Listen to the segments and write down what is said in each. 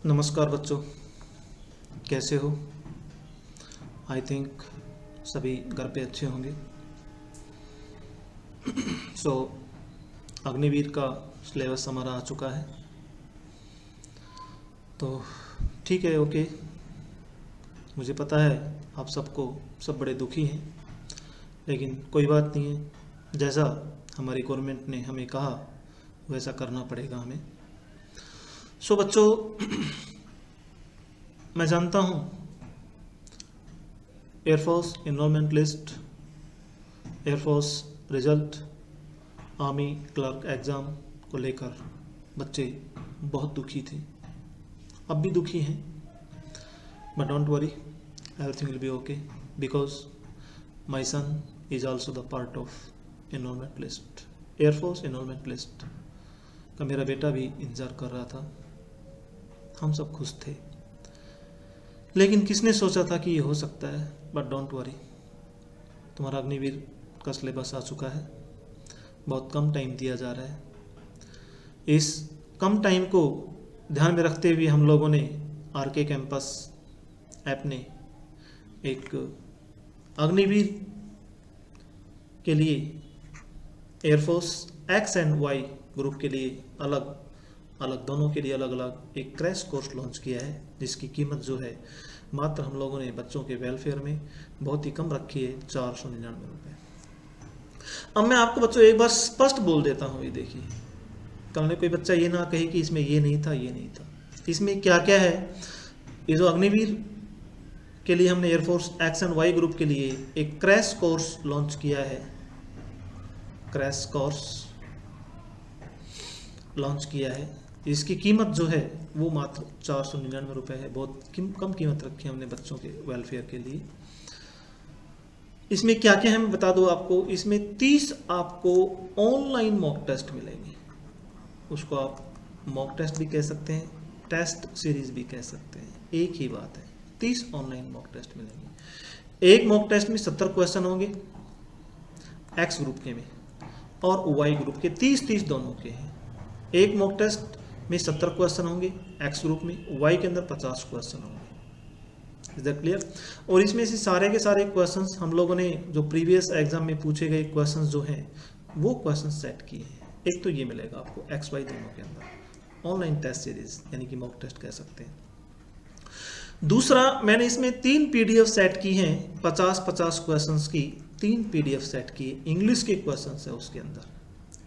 नमस्कार बच्चों, कैसे हो? आई थिंक सभी घर पे अच्छे होंगे। सो अग्निवीर का सिलेबस हमारा आ चुका है, तो ठीक है, ओके। मुझे पता है आप सब बड़े दुखी हैं, लेकिन कोई बात नहीं है। जैसा हमारी गवर्नमेंट ने हमें कहा वैसा करना पड़ेगा हमें। सो बच्चों, मैं जानता हूँ air force enrolment list, air force result, army clerk exam को लेकर बच्चे बहुत दुखी थे, अब भी दुखी हैं। But don't worry, everything will be okay because my son is also the part of enrolment list, air force enrolment list का मेरा बेटा भी इंतज़ार कर रहा था। हम सब खुश थे, लेकिन किसने सोचा था कि ये हो सकता है। बट डोंट वरी, तुम्हारा अग्निवीर का सिलेबस आ चुका है। बहुत कम टाइम दिया जा रहा है। इस कम टाइम को ध्यान में रखते हुए हम लोगों ने आरके कैंपस ऐप ने एक अग्निवीर के लिए air force X and Y group के लिए अलग अलग, दोनों के लिए अलग अलग एक क्रैश कोर्स लॉन्च किया है, जिसकी कीमत जो है मात्र हम लोगों ने बच्चों के वेलफेयर में बहुत ही कम रखी है, 499 रुपये। अब मैं आपको बच्चों एक बार स्पष्ट बोल देता हूँ, ये देखिए, कल ने कोई बच्चा ये ना कहे कि इसमें ये नहीं था, ये नहीं था। इसमें क्या क्या है? ये जो अग्निवीर के लिए हमने air force X and Y group के लिए एक क्रैश कोर्स लॉन्च किया है, क्रैश कोर्स लॉन्च किया है। इसकी कीमत जो है वो मात्र 499 रुपये है। बहुत कम कीमत रखी है हमने बच्चों के वेलफेयर के लिए। इसमें क्या क्या है मैं बता दूं आपको। इसमें 30 आपको ऑनलाइन मॉक टेस्ट मिलेंगे, उसको आप मॉक टेस्ट भी कह सकते हैं, टेस्ट सीरीज भी कह सकते हैं, एक ही बात है। 30 ऑनलाइन मॉक टेस्ट मिलेंगे। एक मॉक टेस्ट में 70 क्वेश्चन होंगे एक्स ग्रुप के में, और वाई ग्रुप के 30 दोनों के हैं। एक मॉक टेस्ट में 70 क्वेश्चन होंगे एक्स ग्रुप में, वाई के अंदर 50 क्वेश्चन होंगे। Is that clear? और इसमें से सारे के सारे क्वेश्चंस हम लोगों ने जो प्रीवियस एग्जाम में पूछे गए क्वेश्चंस जो हैं वो क्वेश्चंस सेट किए हैं। एक तो ये मिलेगा आपको एक्स वाई दोनों के अंदर ऑनलाइन टेस्ट सीरीज, यानी कि मॉक टेस्ट कह सकते हैं। दूसरा, मैंने इसमें 3 पीडीएफ सेट की हैं, 50-50 क्वेश्चंस की 3 पीडीएफ सेट की। इंग्लिश के क्वेश्चंस है उसके अंदर।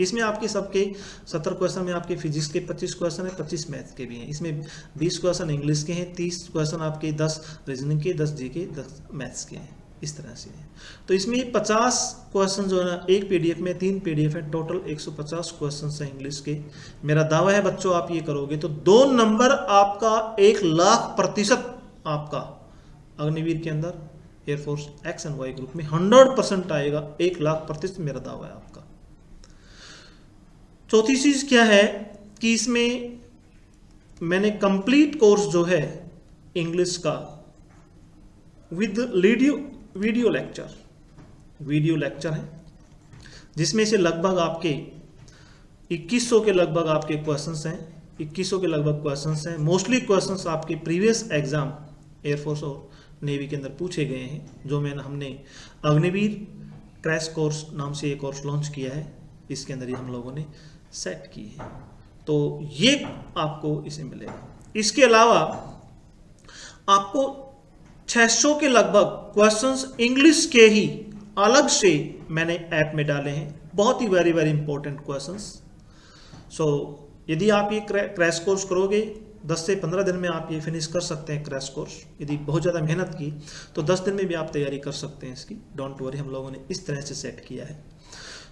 इसमें आपके सबके 70 क्वेश्चन में आपके फिजिक्स के 25 क्वेश्चन है, 25 मैथ के भी हैं। इसमें 20 क्वेश्चन इंग्लिश के हैं, 30 क्वेश्चन आपके 10 रीजनिंग के, 10 जी के, 10 मैथ्स के हैं। इस तरह से है। तो इसमें 50 क्वेश्चन जो है ना, एक पीडीएफ में 3 पीडीएफ है, टोटल 150 क्वेश्चन है इंग्लिश के। मेरा दावा है बच्चों, आप ये करोगे तो 2 नंबर आपका 1,00,000% आपका अग्निवीर के अंदर air force X and Y group में 100% आएगा। 1,00,000% मेरा दावा है आपका। चौथी चीज क्या है कि इसमें मैंने कंप्लीट कोर्स जो है इंग्लिश का विद वीडियो लेक्चर है, जिसमें से लगभग आपके 2100 के लगभग आपके क्वेश्चंस हैं। 2100 के लगभग क्वेश्चंस हैं। मोस्टली क्वेश्चंस आपके प्रीवियस एग्जाम एयरफोर्स और नेवी के अंदर पूछे गए हैं, जो हमने अग्निवीर क्रैश कोर्स नाम से एक कोर्स लॉन्च किया है, इसके अंदर ही हम लोगों ने सेट की है। तो ये आपको इसे मिलेगा। इसके अलावा आपको 600 के लगभग क्वेश्चंस इंग्लिश के ही अलग से मैंने ऐप में डाले हैं, बहुत ही वेरी वेरी इंपॉर्टेंट क्वेश्चंस। सो यदि आप ये क्रैश कोर्स करोगे 10 से 15 दिन में आप ये फिनिश कर सकते हैं क्रैश कोर्स। यदि बहुत ज़्यादा मेहनत की तो 10 दिन में भी आप तैयारी कर सकते हैं इसकी। डोंट वरी, हम लोगों ने इस तरह से सेट किया है।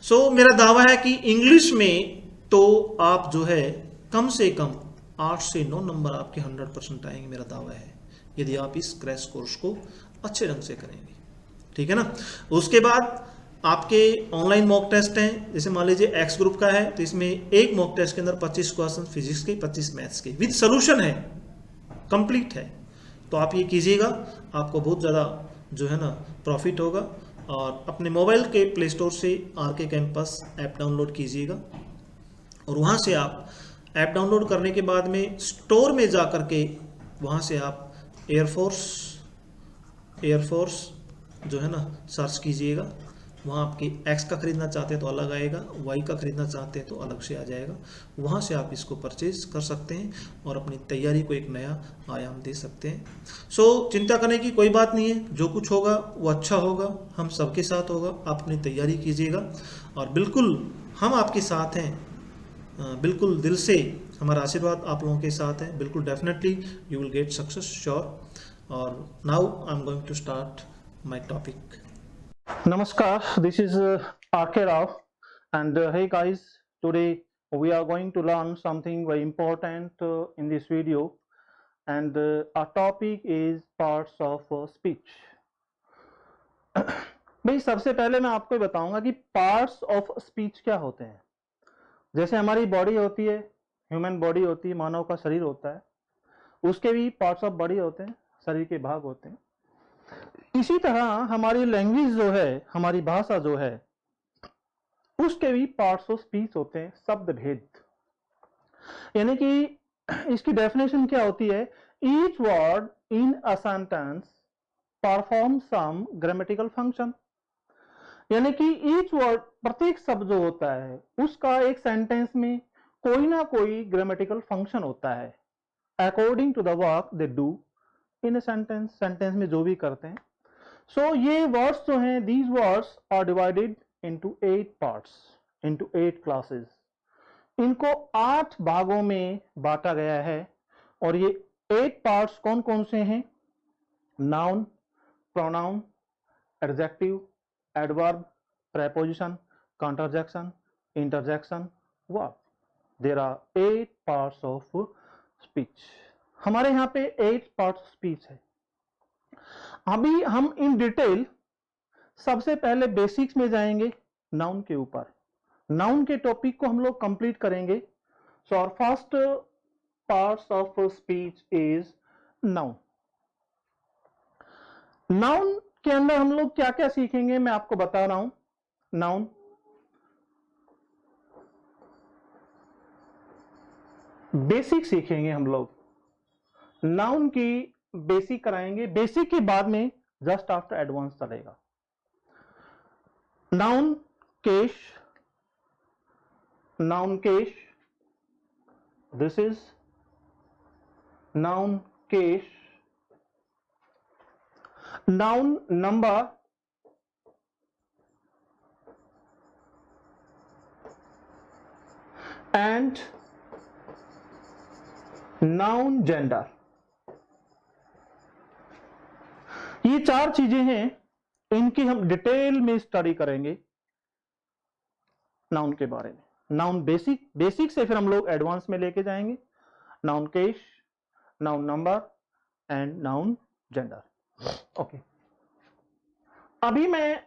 सो मेरा दावा है कि इंग्लिश में तो आप जो है कम से कम 8 से 9 नंबर आपके 100% आएंगे, मेरा दावा है, यदि आप इस क्रैश कोर्स को अच्छे ढंग से करेंगे। ठीक है ना? उसके बाद आपके ऑनलाइन मॉक टेस्ट हैं। जैसे मान लीजिए एक्स ग्रुप का है, तो इसमें एक मॉक टेस्ट के अंदर 25 क्वेश्चन फिजिक्स के, 25 मैथ्स के, विद सोल्यूशन है, कंप्लीट है। तो आप ये कीजिएगा, आपको बहुत ज़्यादा जो है ना प्रॉफिट होगा। और अपने मोबाइल के प्ले स्टोर से आरके कैंपस ऐप डाउनलोड कीजिएगा, और वहाँ से आप ऐप डाउनलोड करने के बाद में स्टोर में जा कर के वहाँ से आप एयरफोर्स जो है ना सर्च कीजिएगा। वहाँ आपके एक्स का ख़रीदना चाहते हैं तो अलग आएगा, वाई का ख़रीदना चाहते हैं तो अलग से आ जाएगा। वहाँ से आप इसको परचेज कर सकते हैं और अपनी तैयारी को एक नया आयाम दे सकते हैं। सो चिंता करने की कोई बात नहीं है, जो कुछ होगा वो अच्छा होगा, हम सबके साथ होगा। आप अपनी तैयारी कीजिएगा और बिल्कुल हम आपके साथ हैं। बिल्कुल दिल से हमारा आशीर्वाद आप लोगों के साथ है। बिल्कुल definitely you will get success sure. और now I am going to start my topic. Namaskar, this is R.K. Rao and hey guys, today we are going to learn something very important in this video and our topic is parts of speech. भाई सबसे पहले मैं आपको बताऊंगा कि parts of speech क्या होते हैं। जैसे हमारी बॉडी होती है, ह्यूमन बॉडी होती है, मानव का शरीर होता है, उसके भी पार्ट्स ऑफ बॉडी होते हैं, शरीर के भाग होते हैं। इसी तरह हमारी लैंग्वेज जो है, हमारी भाषा जो है, उसके भी पार्ट्स ऑफ स्पीच होते हैं, शब्द भेद। यानी कि इसकी डेफिनेशन क्या होती है? Each word in a sentence perform some grammatical function. यानी कि ईच वर्ड, प्रत्येक शब्द जो होता है उसका एक सेंटेंस में कोई ना कोई ग्रामेटिकल फंक्शन होता है according to the work they do in a sentence. Sentence में जो भी करते हैं। सो ये वर्ड्स जो हैं, these words are divided into 8 parts, into 8 classes. इनको 8 भागों में बांटा गया है और ये 8 पार्ट्स कौन कौन से हैं? Noun, pronoun, adjective, adverb, preposition, conjunction, interjection, verb. There are 8 parts of speech. हमारे यहाँ पे 8 पार्ट्स स्पीच है। अभी हम इन डिटेल सबसे पहले बेसिक्स में जाएंगे, नाउन के ऊपर। नाउन के टॉपिक को हम लोग कंप्लीट करेंगे। So our first parts of speech is noun. Noun के अंदर हम लोग क्या क्या सीखेंगे मैं आपको बता रहा हूं। नाउन, बेसिक सीखेंगे हम लोग। नाउन की बेसिक कराएंगे, बेसिक के बाद में जस्ट आफ्टर एडवांस चलेगा। Noun case, noun case, this is noun case. Noun number, and noun gender. ये 4 चीजें हैं, इनकी हम डिटेल में स्टडी करेंगे नाउन के बारे में। नाउन बेसिक, बेसिक से फिर हम लोग एडवांस में लेके जाएंगे। Noun case, noun number and noun gender. Okay, अभी मैं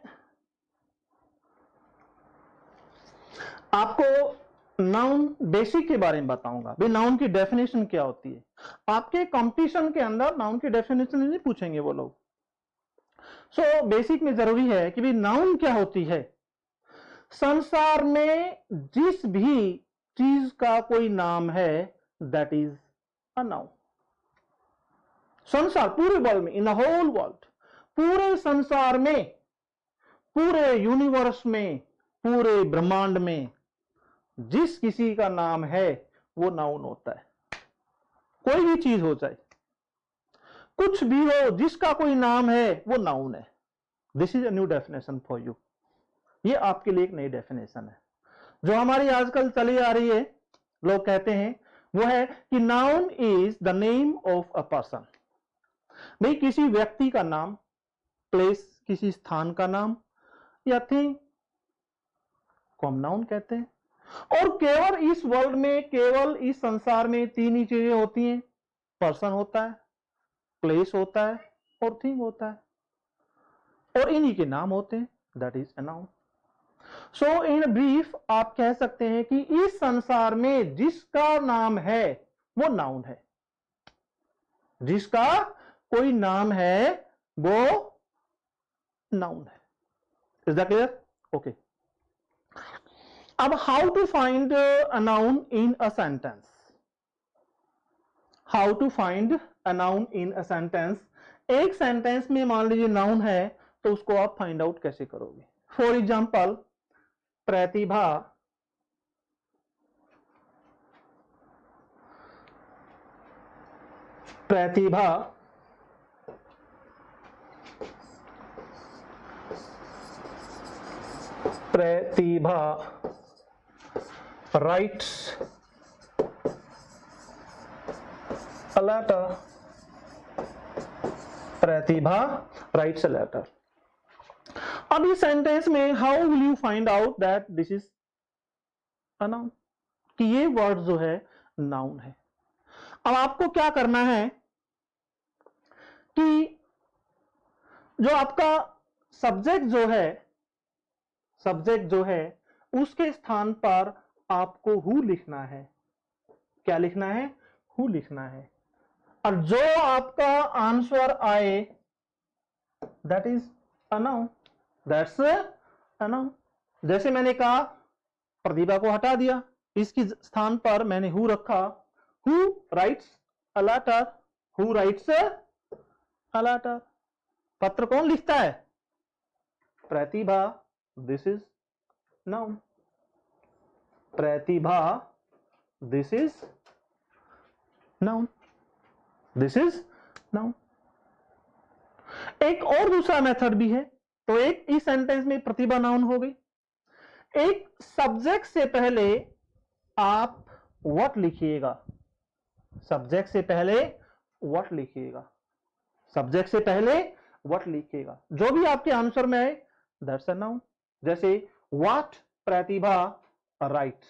आपको नाउन बेसिक के बारे में बताऊंगा। भाई नाउन की डेफिनेशन क्या होती है। आपके कंपटीशन के अंदर नाउन की डेफिनेशन नहीं पूछेंगे वो लोग। सो बेसिक में जरूरी है कि भाई नाउन क्या होती है। संसार में जिस भी चीज का कोई नाम है दैट इज अ नाउन। संसार, पूरे वर्ल्ड में, इन द होल वर्ल्ड, पूरे संसार में, पूरे यूनिवर्स में, पूरे ब्रह्मांड में जिस किसी का नाम है वो नाउन होता है। कोई भी चीज हो जाए, कुछ भी हो, जिसका कोई नाम है वो नाउन है। This is a new definition for you. ये आपके लिए एक नई डेफिनेशन है जो हमारी आजकल चली आ रही है। लोग कहते हैं वो है कि noun is the name of a person. भाई किसी व्यक्ति का नाम, प्लेस, किसी स्थान का नाम या थिंग को हम नाउन कहते हैं। और केवल इस वर्ल्ड में, केवल इस संसार में 3 ही चीजें होती हैं। पर्सन होता है, प्लेस होता है और थिंग होता है, और इन्हीं के नाम होते हैं। That is a noun. So in brief आप कह सकते हैं कि इस संसार में जिसका नाम है वो नाउन है। जिसका कोई नाम है वो नाउन है। Is that clear? ओके, अब how to find a noun in a sentence. How to find a noun in a sentence. एक सेंटेंस में मान लीजिए नाउन है तो उसको आप फाइंड आउट कैसे करोगे। For example, Pratibha Pratibha Pratibha writes a letter. Pratibha writes a letter. अब इस सेंटेंस में how will you find out that this is a noun, कि ये वर्ड जो है नाउन है। अब आपको क्या करना है कि जो आपका सब्जेक्ट जो है उसके स्थान पर आपको हु लिखना है। क्या लिखना है? हु लिखना है। और जो आपका आंसर आए that is a noun, that's a noun. जैसे मैंने कहा प्रतिभा को हटा दिया, इसके स्थान पर मैंने हु रखा। Who writes a letter, who writes a letter. पत्र कौन लिखता है? Pratibha, this is noun. Pratibha, this is noun, this is noun. एक और दूसरा मेथड भी है। तो एक इस सेंटेंस में प्रतिभा नाउन हो गई। एक सब्जेक्ट से पहले आप व्हाट लिखिएगा, सब्जेक्ट से पहले व्हाट लिखिएगा, सब्जेक्ट से पहले व्हाट लिखिएगा। जो भी आपके आंसर में आए दैट्स अ नाउन। जैसे व्हाट प्रतिभा राइट्स,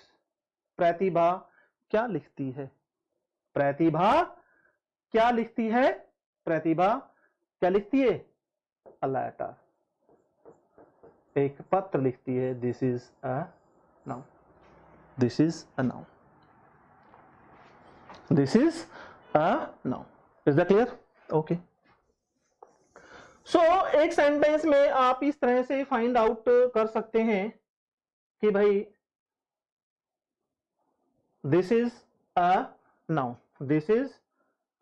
प्रतिभा क्या लिखती है, प्रतिभा क्या लिखती है, प्रतिभा क्या लिखती है? अ लेटर, एक पत्र लिखती है। This is a noun, this is a noun, this is a noun. Is that clear? Okay. So एक सेंटेंस में आप इस तरह से फाइंड आउट कर सकते हैं कि भाई this is a noun, this is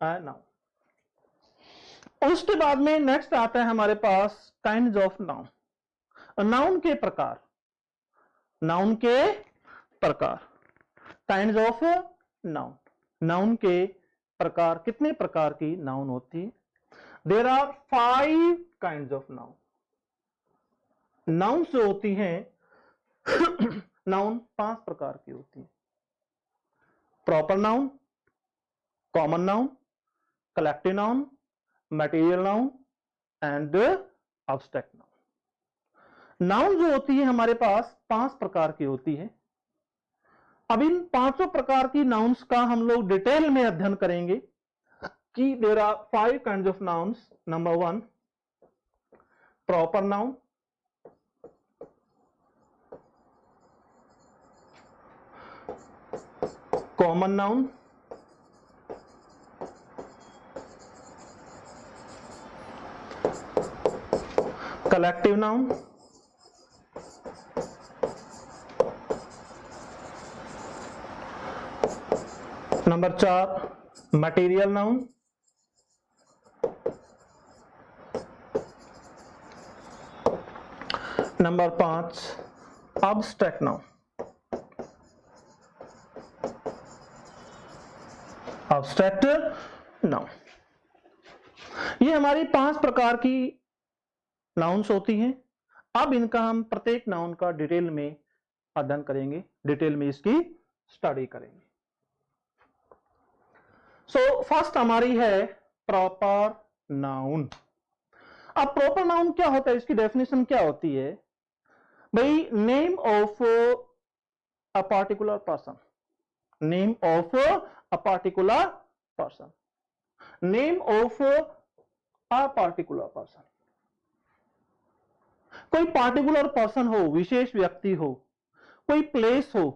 a noun. उसके बाद में नेक्स्ट आता है हमारे पास काइंड्स ऑफ नाउन। नाउन के प्रकार, नाउन के प्रकार, काइंड्स ऑफ नाउन। नाउन के प्रकार, कितने प्रकार की नाउन होती है? There are 5 kinds of noun. Noun जो होती हैं नाउन 5 प्रकार की होती है। Proper noun, common noun, collective noun, material noun and abstract noun. Noun जो होती है हमारे पास 5 प्रकार की होती है। अब इन पांचों प्रकार की नाउन्स का हम लोग डिटेल में अध्ययन करेंगे कि there are 5 kinds of nouns. Number 1 proper noun, common noun, collective noun, number 4 material noun, number 5 abstract noun. Abstract noun, ये हमारी 5 प्रकार की नाउन्स होती हैं। अब इनका हम प्रत्येक नाउन का डिटेल में अध्ययन करेंगे, डिटेल में इसकी स्टडी करेंगे। सो फर्स्ट हमारी है प्रॉपर नाउन। अब प्रॉपर नाउन क्या होता है, इसकी डेफिनेशन क्या होती है? भाई name of a particular person, name of a particular person, name of a particular person. कोई पार्टिकुलर पर्सन हो, विशेष व्यक्ति हो, कोई प्लेस हो,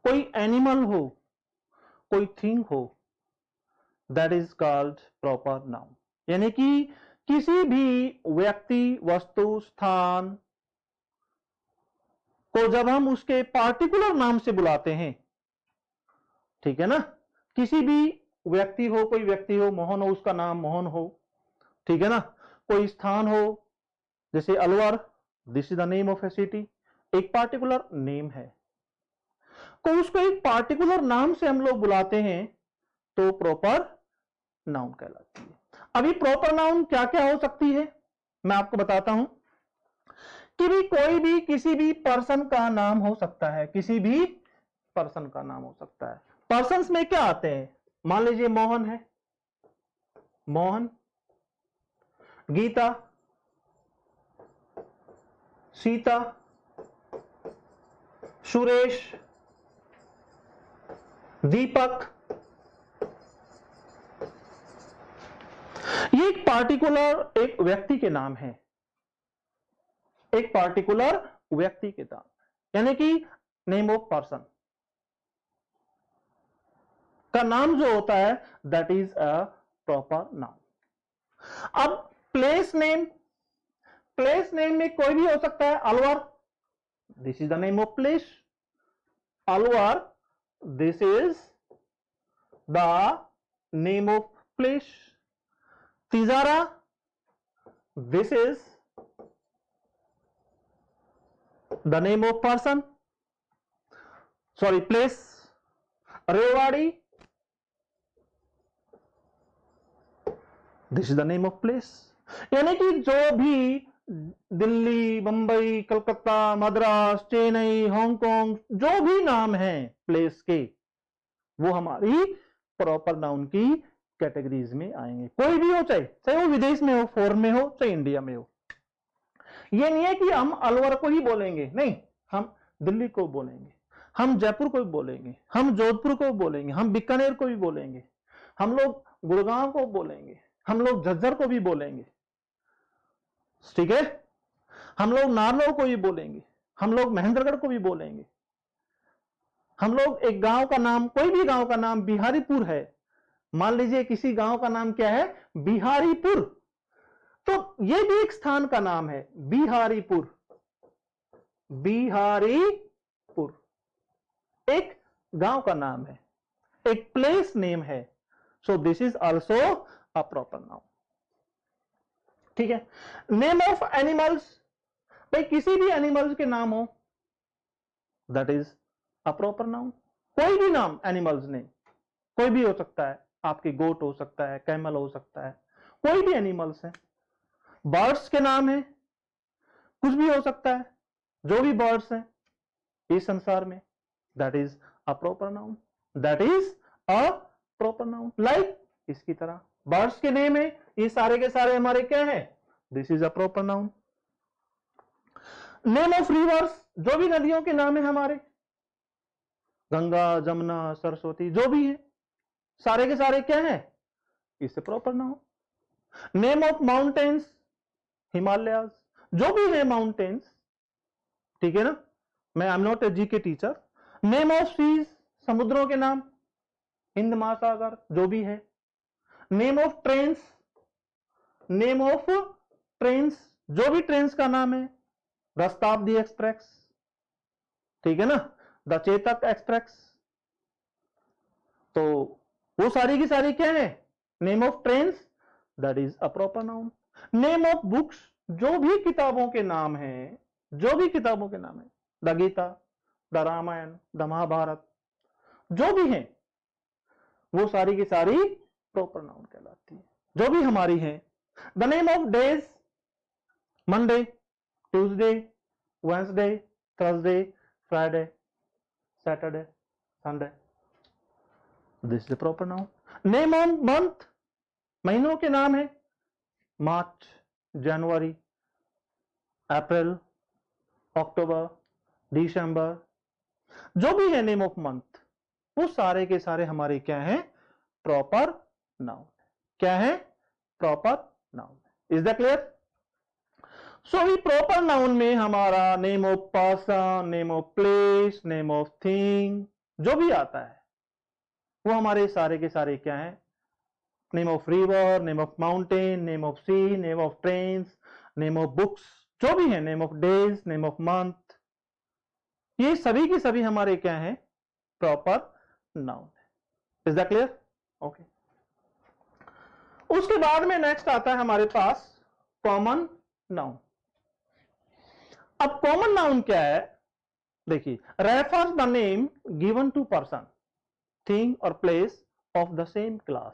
कोई एनिमल हो, कोई थिंग हो, that is called proper noun. यानी कि किसी भी व्यक्ति, वस्तु, स्थान को जब हम उसके पार्टिकुलर नाम से बुलाते हैं, ठीक है ना, किसी भी व्यक्ति हो, कोई व्यक्ति हो, मोहन हो, उसका नाम मोहन हो, ठीक है ना। कोई स्थान हो, जैसे Alwar, this is the name of a city, एक पार्टिकुलर नेम है, तो उसको एक पार्टिकुलर नाम से हम लोग बुलाते हैं तो प्रॉपर नाउन कहलाती है। अभी प्रॉपर नाउन क्या क्या हो सकती है मैं आपको बताता हूं कि भी कोई भी किसी भी पर्सन का नाम हो सकता है, किसी भी पर्सन का नाम हो सकता है। पर्सन्स में क्या आते हैं, मान लीजिए मोहन है, मोहन, गीता, सीता, सुरेश, दीपक। ये एक पार्टिकुलर एक व्यक्ति के नाम है, एक पार्टिकुलर व्यक्ति के नाम, यानी कि नेम ऑफ पर्सन का नाम जो होता है that is a proper noun. अब प्लेस नेम, प्लेस नेम में कोई भी हो सकता है, Alwar, this is the name of place, Alwar, this is the name of place, Tijara, this is the name of person, sorry place, Rewari, this is the name of place. यानी कि जो भी दिल्ली, मुंबई, कलकत्ता, मद्रास, चेन्नई, हांगकांग, जो भी नाम है प्लेस के, वो हमारी प्रॉपर नाउन की कैटेगरीज में आएंगे। कोई भी हो, चाहे वो विदेश में हो, फॉरेन में हो, चाहे इंडिया में हो। ये नहीं है कि हम अलवर को ही बोलेंगे, नहीं, हम दिल्ली को बोलेंगे, हम जयपुर को भी बोलेंगे, हम जोधपुर को बोलेंगे, हम बीकानेर को भी बोलेंगे, हम लोग गुड़गांव को बोलेंगे, हम लोग झज्जर को भी बोलेंगे, ठीक है, हम लोग नारनौल को भी बोलेंगे, हम लोग महेंद्रगढ़ को भी बोलेंगे, हम लोग एक गांव का नाम, कोई भी गांव का नाम बिहारीपुर है, मान लीजिए किसी गांव का नाम क्या है, बिहारीपुर, तो ये भी एक स्थान का नाम है, बिहारीपुर, बिहारीपुर एक गांव का नाम है, एक प्लेस नेम है, so this is also a proper noun, ठीक है। नेम ऑफ एनिमल्स, भाई किसी भी एनिमल्स के नाम हो, that is a proper noun. कोई भी नाम एनिमल्स नेम, कोई भी हो सकता है, आपकी गोट हो सकता है, कैमल हो सकता है, कोई भी एनिमल्स है। बर्ड्स के नाम है, कुछ भी हो सकता है, जो भी बर्ड्स हैं इस संसार में, that is a proper noun, that is a proper noun. Like इसकी तरह बर्ड्स के नेम है, ये सारे के सारे हमारे क्या है, this is a proper noun. Name of reverse, जो भी नदियों के नाम है हमारे, गंगा, जमुना, सरस्वती, जो भी है, सारे के सारे क्या है, इससे proper noun. Name of mountains, Himalayas, जो भी है माउंटेन्स, ठीक है ना, मैं I am not a GK teacher. Name of seas, समुद्रों के नाम, हिंद महासागर, जो भी है। Name of trains, name of trains, जो भी ट्रेन्स का नाम है, रस्ताब्दी एक्सप्रेस, ठीक है ना, द चेतक एक्सप्रेस, तो वो सारी की सारी क्या है, name of trains, that is a proper noun. Name of books, जो भी किताबों के नाम है, जो भी किताबों के नाम है, the Gita, the Ramayana, the Mahabharata, जो भी है, वो सारी की सारी प्रॉपर नाउन कहलाती है, जो भी हमारी है। The name of days, Monday, Tuesday, Wednesday, Thursday, Friday, Saturday, Sunday, this is proper noun. Name of month, महीनों के नाम है, मार्च, जनवरी, अप्रैल, अक्टूबर, दिसंबर, जो भी है नेम ऑफ मंथ, वो सारे के सारे हमारे क्या है, प्रॉपर नाउन। क्या है, proper noun. Is that clear? So भी प्रॉपर नाउन में हमारा name of person, name of place, name of thing, जो भी आता है वो हमारे सारे के सारे क्या है, name of river, name of mountain, name of sea, name of trains, name of books, जो भी है, name of days, name of month, ये सभी के सभी हमारे क्या है, प्रॉपर नाउन है। Is that clear? ओके। उसके बाद में नेक्स्ट आता है हमारे पास कॉमन नाउन। अब कॉमन नाउन क्या है? देखिए, refers the name given to person, thing और place of the same class.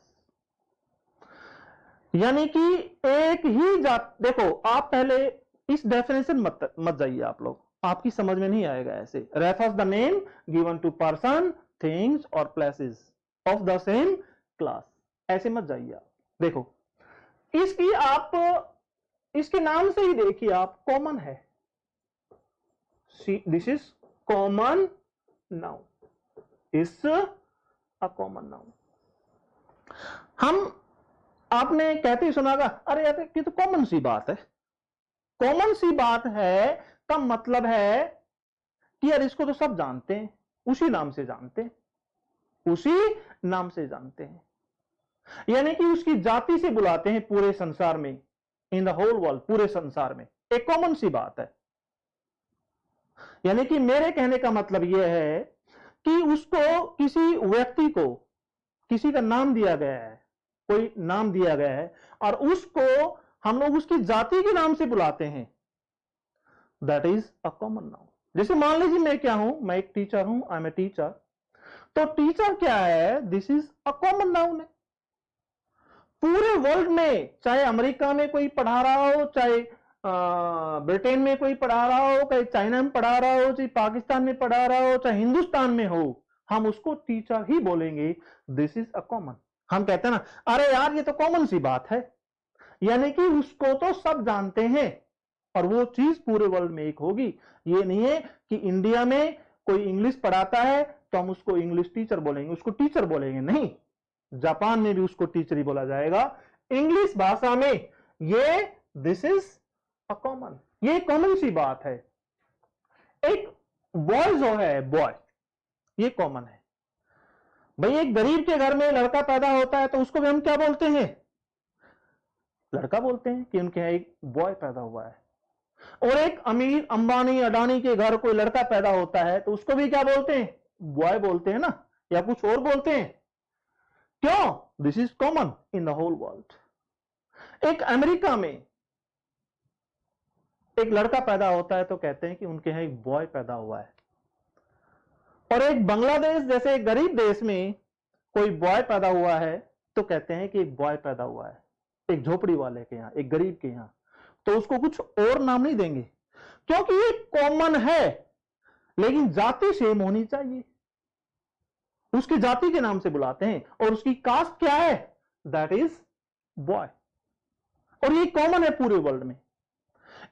यानी कि एक ही जात, देखो आप पहले इस डेफिनेशन मत जाइए, आप लोग, आपकी समझ में नहीं आएगा ऐसे। Refers the name given to person, things और places of the same class, ऐसे मत जाइए आप। देखो इसकी आप इसके नाम से ही देखिए आप, कॉमन है। This is common noun, is a common noun. हम आपने कहते ही सुना होगा, अरे यार ये तो कॉमन सी बात है। कॉमन सी बात है का मतलब है कि यार इसको तो सब जानते हैं, उसी नाम से जानते हैं, उसी नाम से जानते हैं। यानी कि उसकी जाति से बुलाते हैं पूरे संसार में, इन द होल वर्ल्ड, पूरे संसार में एक कॉमन सी बात है। यानी कि मेरे कहने का मतलब यह है कि उसको, किसी व्यक्ति को किसी का नाम दिया गया है, कोई नाम दिया गया है और उसको हम लोग उसकी जाति के नाम से बुलाते हैं, that is a common noun. जैसे मान लीजिए मैं क्या हूं, मैं एक टीचर हूं, आई एम ए टीचर। तो टीचर क्या है? This is a common noun है। पूरे वर्ल्ड में, चाहे अमेरिका में कोई पढ़ा रहा हो, चाहे ब्रिटेन में कोई पढ़ा रहा हो, चाहे चाइना में पढ़ा रहा हो, चाहे पाकिस्तान में पढ़ा रहा हो, चाहे हिंदुस्तान में हो, हम उसको टीचर ही बोलेंगे। This is a common. हम कहते हैं ना, अरे यार ये तो कॉमन सी बात है। यानी कि उसको तो सब जानते हैं और वो चीज पूरे वर्ल्ड में एक होगी। ये नहीं है कि इंडिया में कोई इंग्लिश पढ़ाता है तो हम उसको इंग्लिश टीचर बोलेंगे, उसको टीचर बोलेंगे, नहीं। जापान में भी उसको टीचर ही बोला जाएगा। इंग्लिश भाषा में ये दिस इज अ कॉमन, ये कॉमन सी बात है। एक बॉय जो है, बॉय, ये कॉमन है। भाई एक गरीब के घर में लड़का पैदा होता है तो उसको भी हम क्या बोलते हैं? लड़का बोलते हैं कि उनके यहाँ एक बॉय पैदा हुआ है। और एक अमीर अंबानी अडानी के घर कोई लड़का पैदा होता है तो उसको भी क्या बोलते हैं? बॉय बोलते हैं ना, या कुछ और बोलते हैं। क्यों? This is common in the whole world. एक अमेरिका में एक लड़का पैदा होता है तो कहते हैं कि उनके यहाँ एक बॉय पैदा हुआ है। और एक बांग्लादेश जैसे एक गरीब देश में कोई बॉय पैदा हुआ है तो कहते हैं कि एक बॉय पैदा हुआ है, एक झोपड़ी वाले के यहाँ, एक गरीब के यहाँ। तो उसको कुछ और नाम नहीं देंगे क्योंकि ये कॉमन है, लेकिन जाति सेम होनी चाहिए। उसकी जाति के नाम से बुलाते हैं और उसकी कास्ट क्या है? That is boy. और ये कॉमन है पूरे वर्ल्ड में।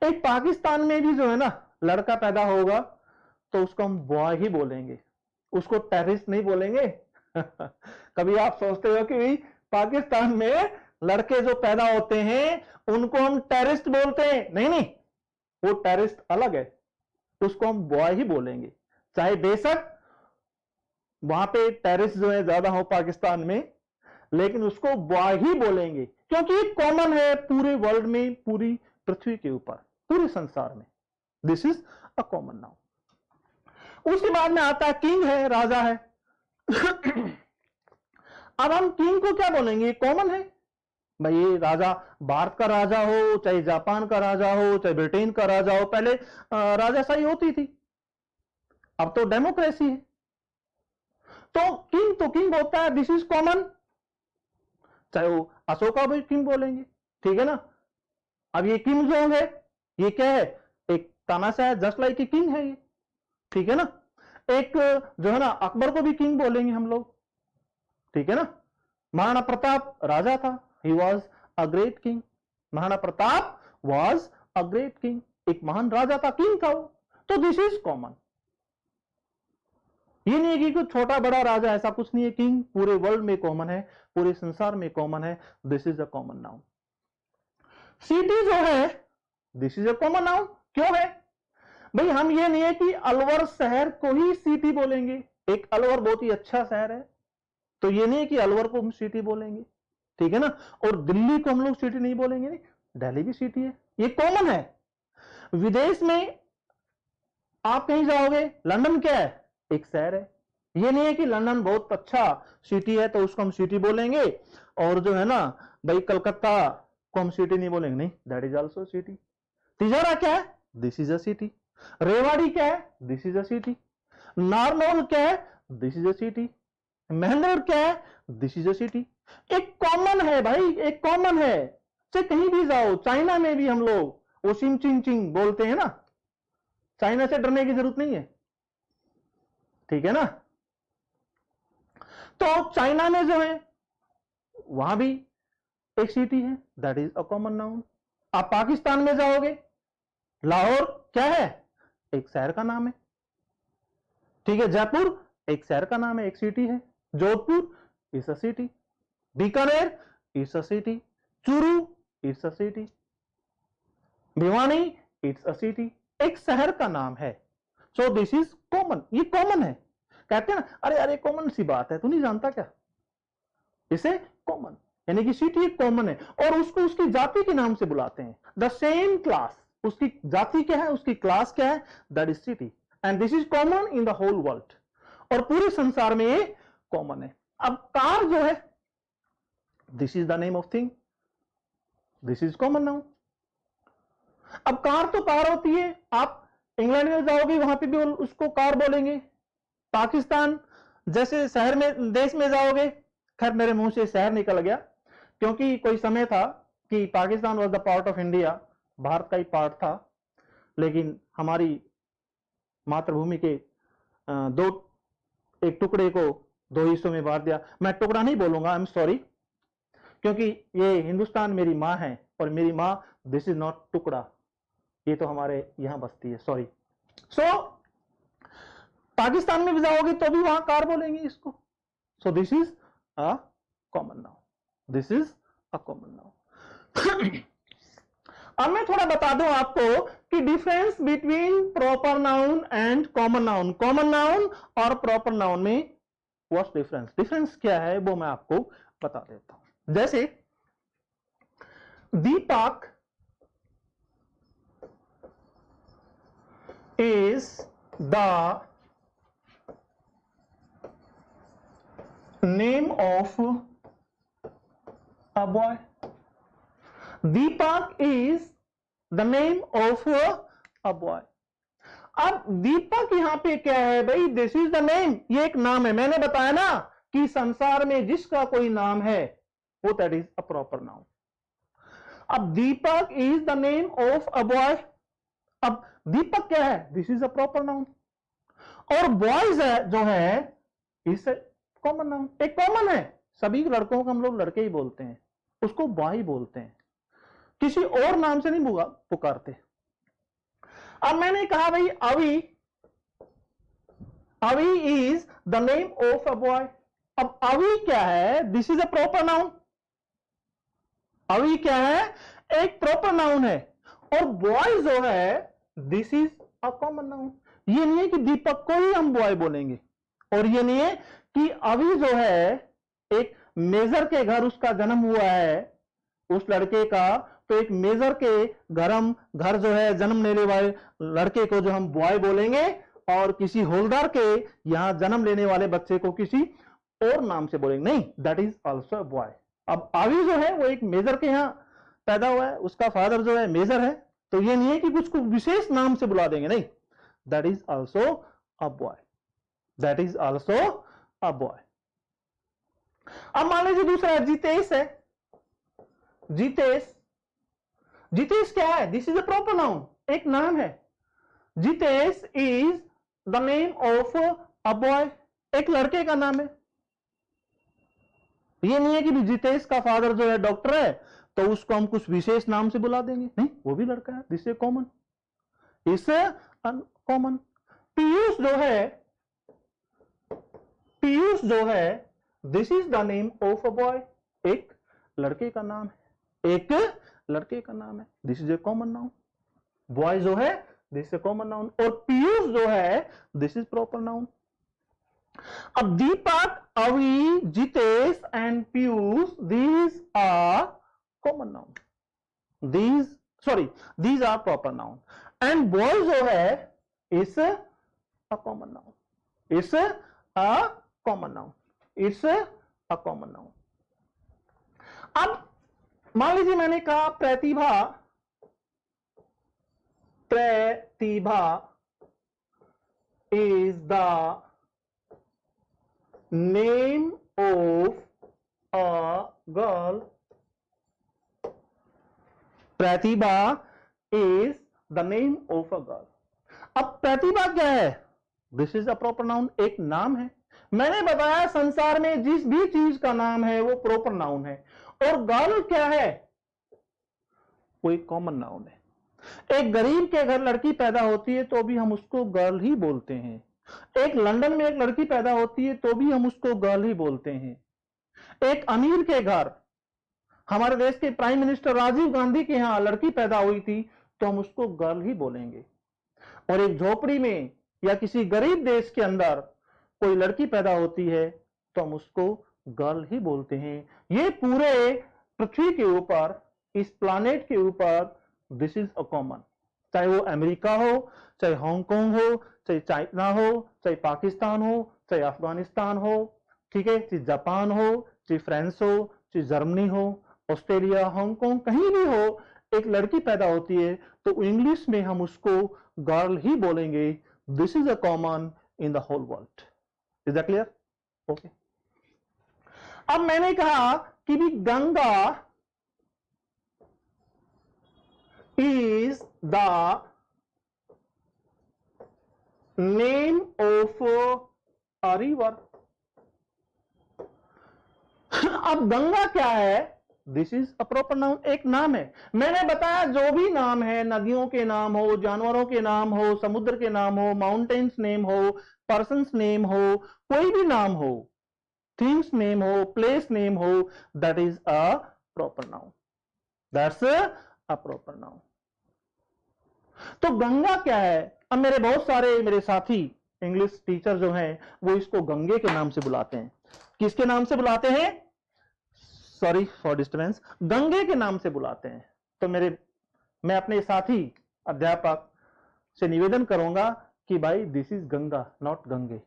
एक पाकिस्तान में भी जो है ना, लड़का पैदा होगा तो उसको हम बॉय ही बोलेंगे, उसको टेररिस्ट नहीं बोलेंगे। कभी आप सोचते हो कि भाई पाकिस्तान में लड़के जो पैदा होते हैं उनको हम टेररिस्ट बोलते हैं? नहीं नहीं, वो टेररिस्ट अलग है, उसको हम बॉय ही बोलेंगे। चाहे बेशक वहां पे टेररिस्ट जो है ज्यादा हो पाकिस्तान में, लेकिन उसको बॉय ही बोलेंगे क्योंकि ये कॉमन है पूरे वर्ल्ड में, पूरी पृथ्वी के ऊपर, पूरे संसार में। This is a common noun. उसके बाद में आता है किंग है, राजा है। अब हम किंग को क्या बोलेंगे? कॉमन है भाई, ये राजा भारत का राजा हो, चाहे जापान का राजा हो, चाहे ब्रिटेन का राजा हो। पहले राजाशाही होती थी, अब तो डेमोक्रेसी है। तो किंग होता है, दिस इज कॉमन। चाहे वो अशोका भी किंग बोलेंगे, ठीक है ना। अब ये किंग जो है ये क्या है? एक तानाशाह जस्ट लाइक ए किंग है ये, ठीक है ना। एक जो है ना अकबर को भी किंग बोलेंगे हम लोग, ठीक है ना। महाराणा प्रताप राजा था, he was a great king. Maharana Pratap was a great king, एक महान राजा था, किंग था वो। तो दिस इज कॉमन। ये नहीं है कि कोई छोटा बड़ा राजा, ऐसा कुछ नहीं है। किंग पूरे वर्ल्ड में कॉमन है, पूरे संसार में कॉमन है। This is a common noun. City जो है, this is a common noun. क्यों है भाई? हम ये नहीं है कि अलवर शहर को ही सिटी बोलेंगे। एक अलवर बहुत ही अच्छा शहर है, तो ये नहीं है कि अलवर को हम सिटी बोलेंगे, ठीक है ना। और दिल्ली को हम लोग सिटी नहीं बोलेंगे, नहीं, दिल्ली भी सिटी है, ये कॉमन है। विदेश में आप कहीं जाओगे, लंदन क्या है? एक शहर है, ये नहीं है कि लंदन बहुत अच्छा सिटी है तो उसको हम सिटी बोलेंगे, और जो है ना भाई कलकत्ता को हम सिटी नहीं बोलेंगे, नहीं, that is also city. Tijara क्या है? This is a city. Rewari क्या है? This is a city. Narnaul क्या है? This is a city. Mahendragarh क्या है? This is a city. एक कॉमन है भाई, एक कॉमन है। चाहे कहीं भी जाओ, चाइना में भी हम लोग ओशिम चिंग चिंग बोलते हैं ना, चाइना से डरने की जरूरत नहीं है, ठीक है ना। तो चाइना में जो है वहां भी एक सिटी है, that is a common noun. आप पाकिस्तान में जाओगे, लाहौर क्या है? एक शहर का नाम है, ठीक है। जयपुर एक शहर का नाम है, एक सिटी है। Jodhpur is a city. Bikaner is a city. Churu it's a city. Bhiwani it's a city. एक शहर का नाम है। सो दिस इज कॉमन, ये कॉमन है। कहते हैं ना, अरे अरे कॉमन सी बात है, तू नहीं जानता क्या? इसे कॉमन यानी कि सिटी एक कॉमन है, और उसको उसकी जाति के नाम से बुलाते हैं। द सेम क्लास, उसकी जाति क्या है, उसकी क्लास क्या है, that is city, and this is common in the whole world, और पूरे संसार में ये कॉमन है। अब कार जो है, this is the name of thing, this is common noun. अब कार तो कार होती है, आप इंग्लैंड में जाओगे वहां पे भी उसको कार बोलेंगे। पाकिस्तान जैसे शहर में, देश में जाओगे, खैर मेरे मुंह से शहर निकल गया, क्योंकि कोई समय था कि Pakistan was the part of India, Bharat का ही पार्ट था, लेकिन हमारी मातृभूमि के एक टुकड़े को दो हिस्सों में बांट दिया। मैं टुकड़ा नहीं बोलूंगा, आई एम सॉरी, क्योंकि ये हिंदुस्तान मेरी माँ है, और मेरी माँ दिस इज नॉट टुकड़ा, ये तो हमारे यहां बसती है, सॉरी। सो पाकिस्तान में भी जाओगे तो भी वहां कार बोलेंगे इसको। सो this is a common noun, this is a common noun. अब मैं थोड़ा बता दूं आपको कि difference between proper noun and common noun, common noun और प्रॉपर नाउन में व्हाट्स डिफरेंस, डिफरेंस क्या है वो मैं आपको बता देता हूं। जैसे दीपक is the name of a boy. Deepak is the name of a boy. अब दीपक यहां पे क्या है भाई, दिस इज द नेम, ये एक नाम है। मैंने बताया ना कि संसार में जिसका कोई नाम है वो that is a proper noun. अब Deepak is the name of a boy, अब दीपक क्या है, this is a proper noun, और बॉयज जो है इस कॉमन नाउन, एक कॉमन है, सभी लड़कों को हम लोग लड़के ही बोलते हैं, उसको बॉय बोलते हैं, किसी और नाम से नहीं पुकारते। अब मैंने कहा भाई अवी, अवी is the name of a boy. अब अवी क्या है, this is a proper noun, अवी क्या है, एक प्रॉपर नाउन है, और बॉय जो है this is a common noun. ये नहीं है कि दीपक को ही हम बॉय बोलेंगे, और ये नहीं है कि अभी जो है एक मेजर के घर उसका जन्म हुआ है उस लड़के का, तो एक मेजर के घर जो है जन्म लेने वाले लड़के को जो हम बॉय बोलेंगे, और किसी होलदार के यहां जन्म लेने वाले बच्चे को किसी और नाम से बोलेंगे, नहीं, दैट इज ऑल्सो बॉय। अब आवी जो है वो एक मेजर के यहां पैदा हुआ है, उसका फादर जो है मेजर है, तो ये नहीं है कि कुछ को विशेष नाम से बुला देंगे, नहीं, that is also a boy, that is also a boy. अब मान लीजिए दूसरा जितेश है, जितेश, जितेश क्या है, this is a proper noun, एक नाम है। Jitesh is the name of a boy, एक लड़के का नाम है। ये नहीं है कि जितेश का फादर जो है डॉक्टर है तो उसको हम कुछ विशेष नाम से बुला देंगे, नहीं, वो भी लड़का है, दिस इज कॉमन, इससे अनकॉमन। पीयूष जो है, पीयूष जो है this is the name of a boy, एक लड़के का नाम है, एक लड़के का नाम है, this is a common noun. Boy जो है दिस इज कॉमन नाउन, और पीयूष जो है दिस इज प्रॉपर नाउन। अब दीपक, अवी, Jitesh and Piyush, these are common noun, these are proper noun, and boy जो है is a common noun, is a common noun. It's a common noun. अब मान लीजिए मैंने कहा प्रतिभा, प्रतिभा is the name of a girl. Pratibha is the name of a girl. अब प्रतिभा क्या है? This is a proper noun, एक नाम है। मैंने बताया संसार में जिस भी चीज का नाम है वो प्रॉपर नाउन है, और गर्ल क्या है? वो एक कॉमन नाउन है। एक गरीब के घर लड़की पैदा होती है तो भी हम उसको गर्ल ही बोलते हैं। एक लंदन में एक लड़की पैदा होती है तो भी हम उसको गर्ल ही बोलते हैं। एक अमीर के घर, हमारे देश के प्राइम मिनिस्टर राजीव गांधी के यहां लड़की पैदा हुई थी तो हम उसको गर्ल ही बोलेंगे। और एक झोपड़ी में या किसी गरीब देश के अंदर कोई लड़की पैदा होती है तो हम उसको गर्ल ही बोलते हैं। ये पूरे पृथ्वी के ऊपर, इस प्लानेट के ऊपर दिस इज अ कॉमन। चाहे वो अमेरिका हो, चाहे हांगकांग हो, चाहे चाइना हो, चाहे पाकिस्तान हो, चाहे अफगानिस्तान हो, ठीक है, चाहे जापान हो, चाहे फ्रांस हो, चाहे जर्मनी हो, ऑस्ट्रेलिया, हांगकांग, कहीं भी हो, एक लड़की पैदा होती है तो इंग्लिश में हम उसको गर्ल ही बोलेंगे। This is a common in the whole world. Is that clear? Okay. अब मैंने कहा कि भी Ganga is the name of a river. अब गंगा क्या है? This is a proper noun, एक नाम है। मैंने बताया जो भी नाम है, नदियों के नाम हो, जानवरों के नाम हो, समुद्र के नाम हो, माउंटेन्स नेम हो, पर्सन्स नेम हो, कोई भी नाम हो, थिंग्स नेम हो, प्लेस नेम हो, that is a proper noun. That's a proper noun. तो गंगा क्या है? अब बहुत सारे मेरे साथी इंग्लिश टीचर जो हैं वो इसको गंगे के नाम से बुलाते हैं। किसके नाम से बुलाते हैं? सॉरी फॉर डिस्टर्बेंस, गंगे के नाम से बुलाते हैं। तो मैं अपने साथी अध्यापक से निवेदन करूंगा कि भाई this is Ganga, not Gange,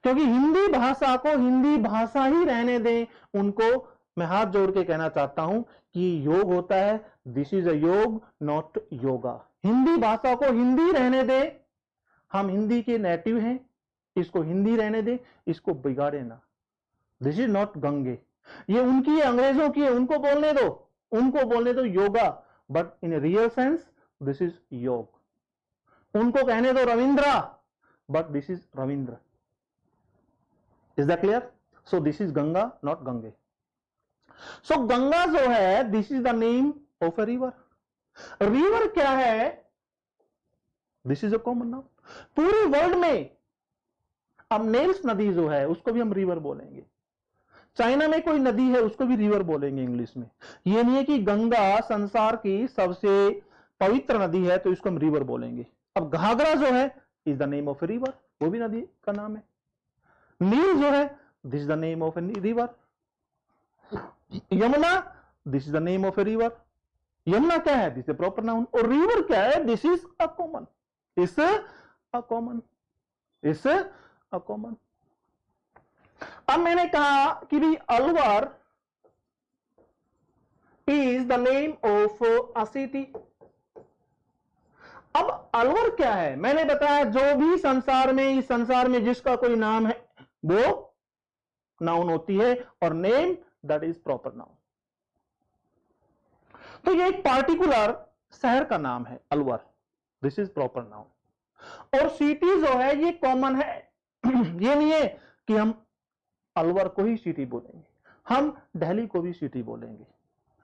क्योंकि हिंदी भाषा को हिंदी भाषा ही रहने दें। उनको मैं हाथ जोड़ के कहना चाहता हूं कि योग होता है, दिस इज अ योग, नॉट योगा। हिंदी भाषा को हिंदी रहने दें। हम हिंदी के नेटिव हैं, इसको हिंदी रहने दें, इसको बिगाड़े ना। This is not Gange. ये उनकी है, अंग्रेजों की है, उनको बोलने दो, उनको बोलने दो yoga, but in real sense this is yog. उनको कहने दो Ravindra, but this is Ravindra. Is that clear? So this is Ganga, not Gange. So Ganga जो है, this is the name of a river. River क्या है? This is a common noun. पूरे world में अब नेल्स नदी जो है उसको भी हम रिवर बोलेंगे। चाइना में कोई नदी है उसको भी रिवर बोलेंगे इंग्लिश में। यह नहीं है कि गंगा संसार की सबसे पवित्र नदी है तो इसको हम रिवर बोलेंगे। अब घाघरा जो है is the name of a river, वो भी नदी का नाम है। नील जो है this is the name of a river. Yamuna this is the name of a river. Yamuna क्या है? This is proper noun. और रिवर क्या है? This is a common, is a common, is a common. अब मैंने कहा कि भी Alwar is the name of a city. अब अलवर क्या है? मैंने बताया जो भी संसार में, इस संसार में जिसका कोई नाम है वो नाउन होती है, और name that is proper noun. तो ये एक पार्टिकुलर शहर का नाम है Alwar, this is proper noun. और सिटी जो है ये कॉमन है। ये नहीं है कि हम अलवर को ही सिटी बोलेंगे, हम दिल्ली को भी सिटी बोलेंगे,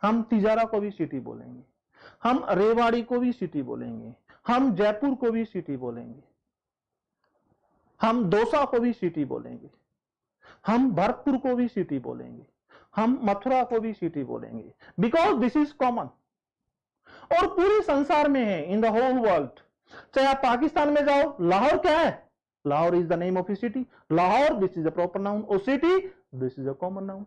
हम तिजारा को भी सिटी बोलेंगे, हम रेवाड़ी को भी सिटी बोलेंगे, हम जयपुर को भी सिटी बोलेंगे, हम दौसा को भी सिटी बोलेंगे, हम भरतपुर को भी सिटी बोलेंगे, हम मथुरा को भी सिटी बोलेंगे, बिकॉज दिस इज कॉमन। और पूरे संसार में है, इन द होल वर्ल्ड। चाहे आप पाकिस्तान में जाओ, लाहौर क्या है? Lahore is the name of a city. Lahore this is a proper noun, और city this is a common noun.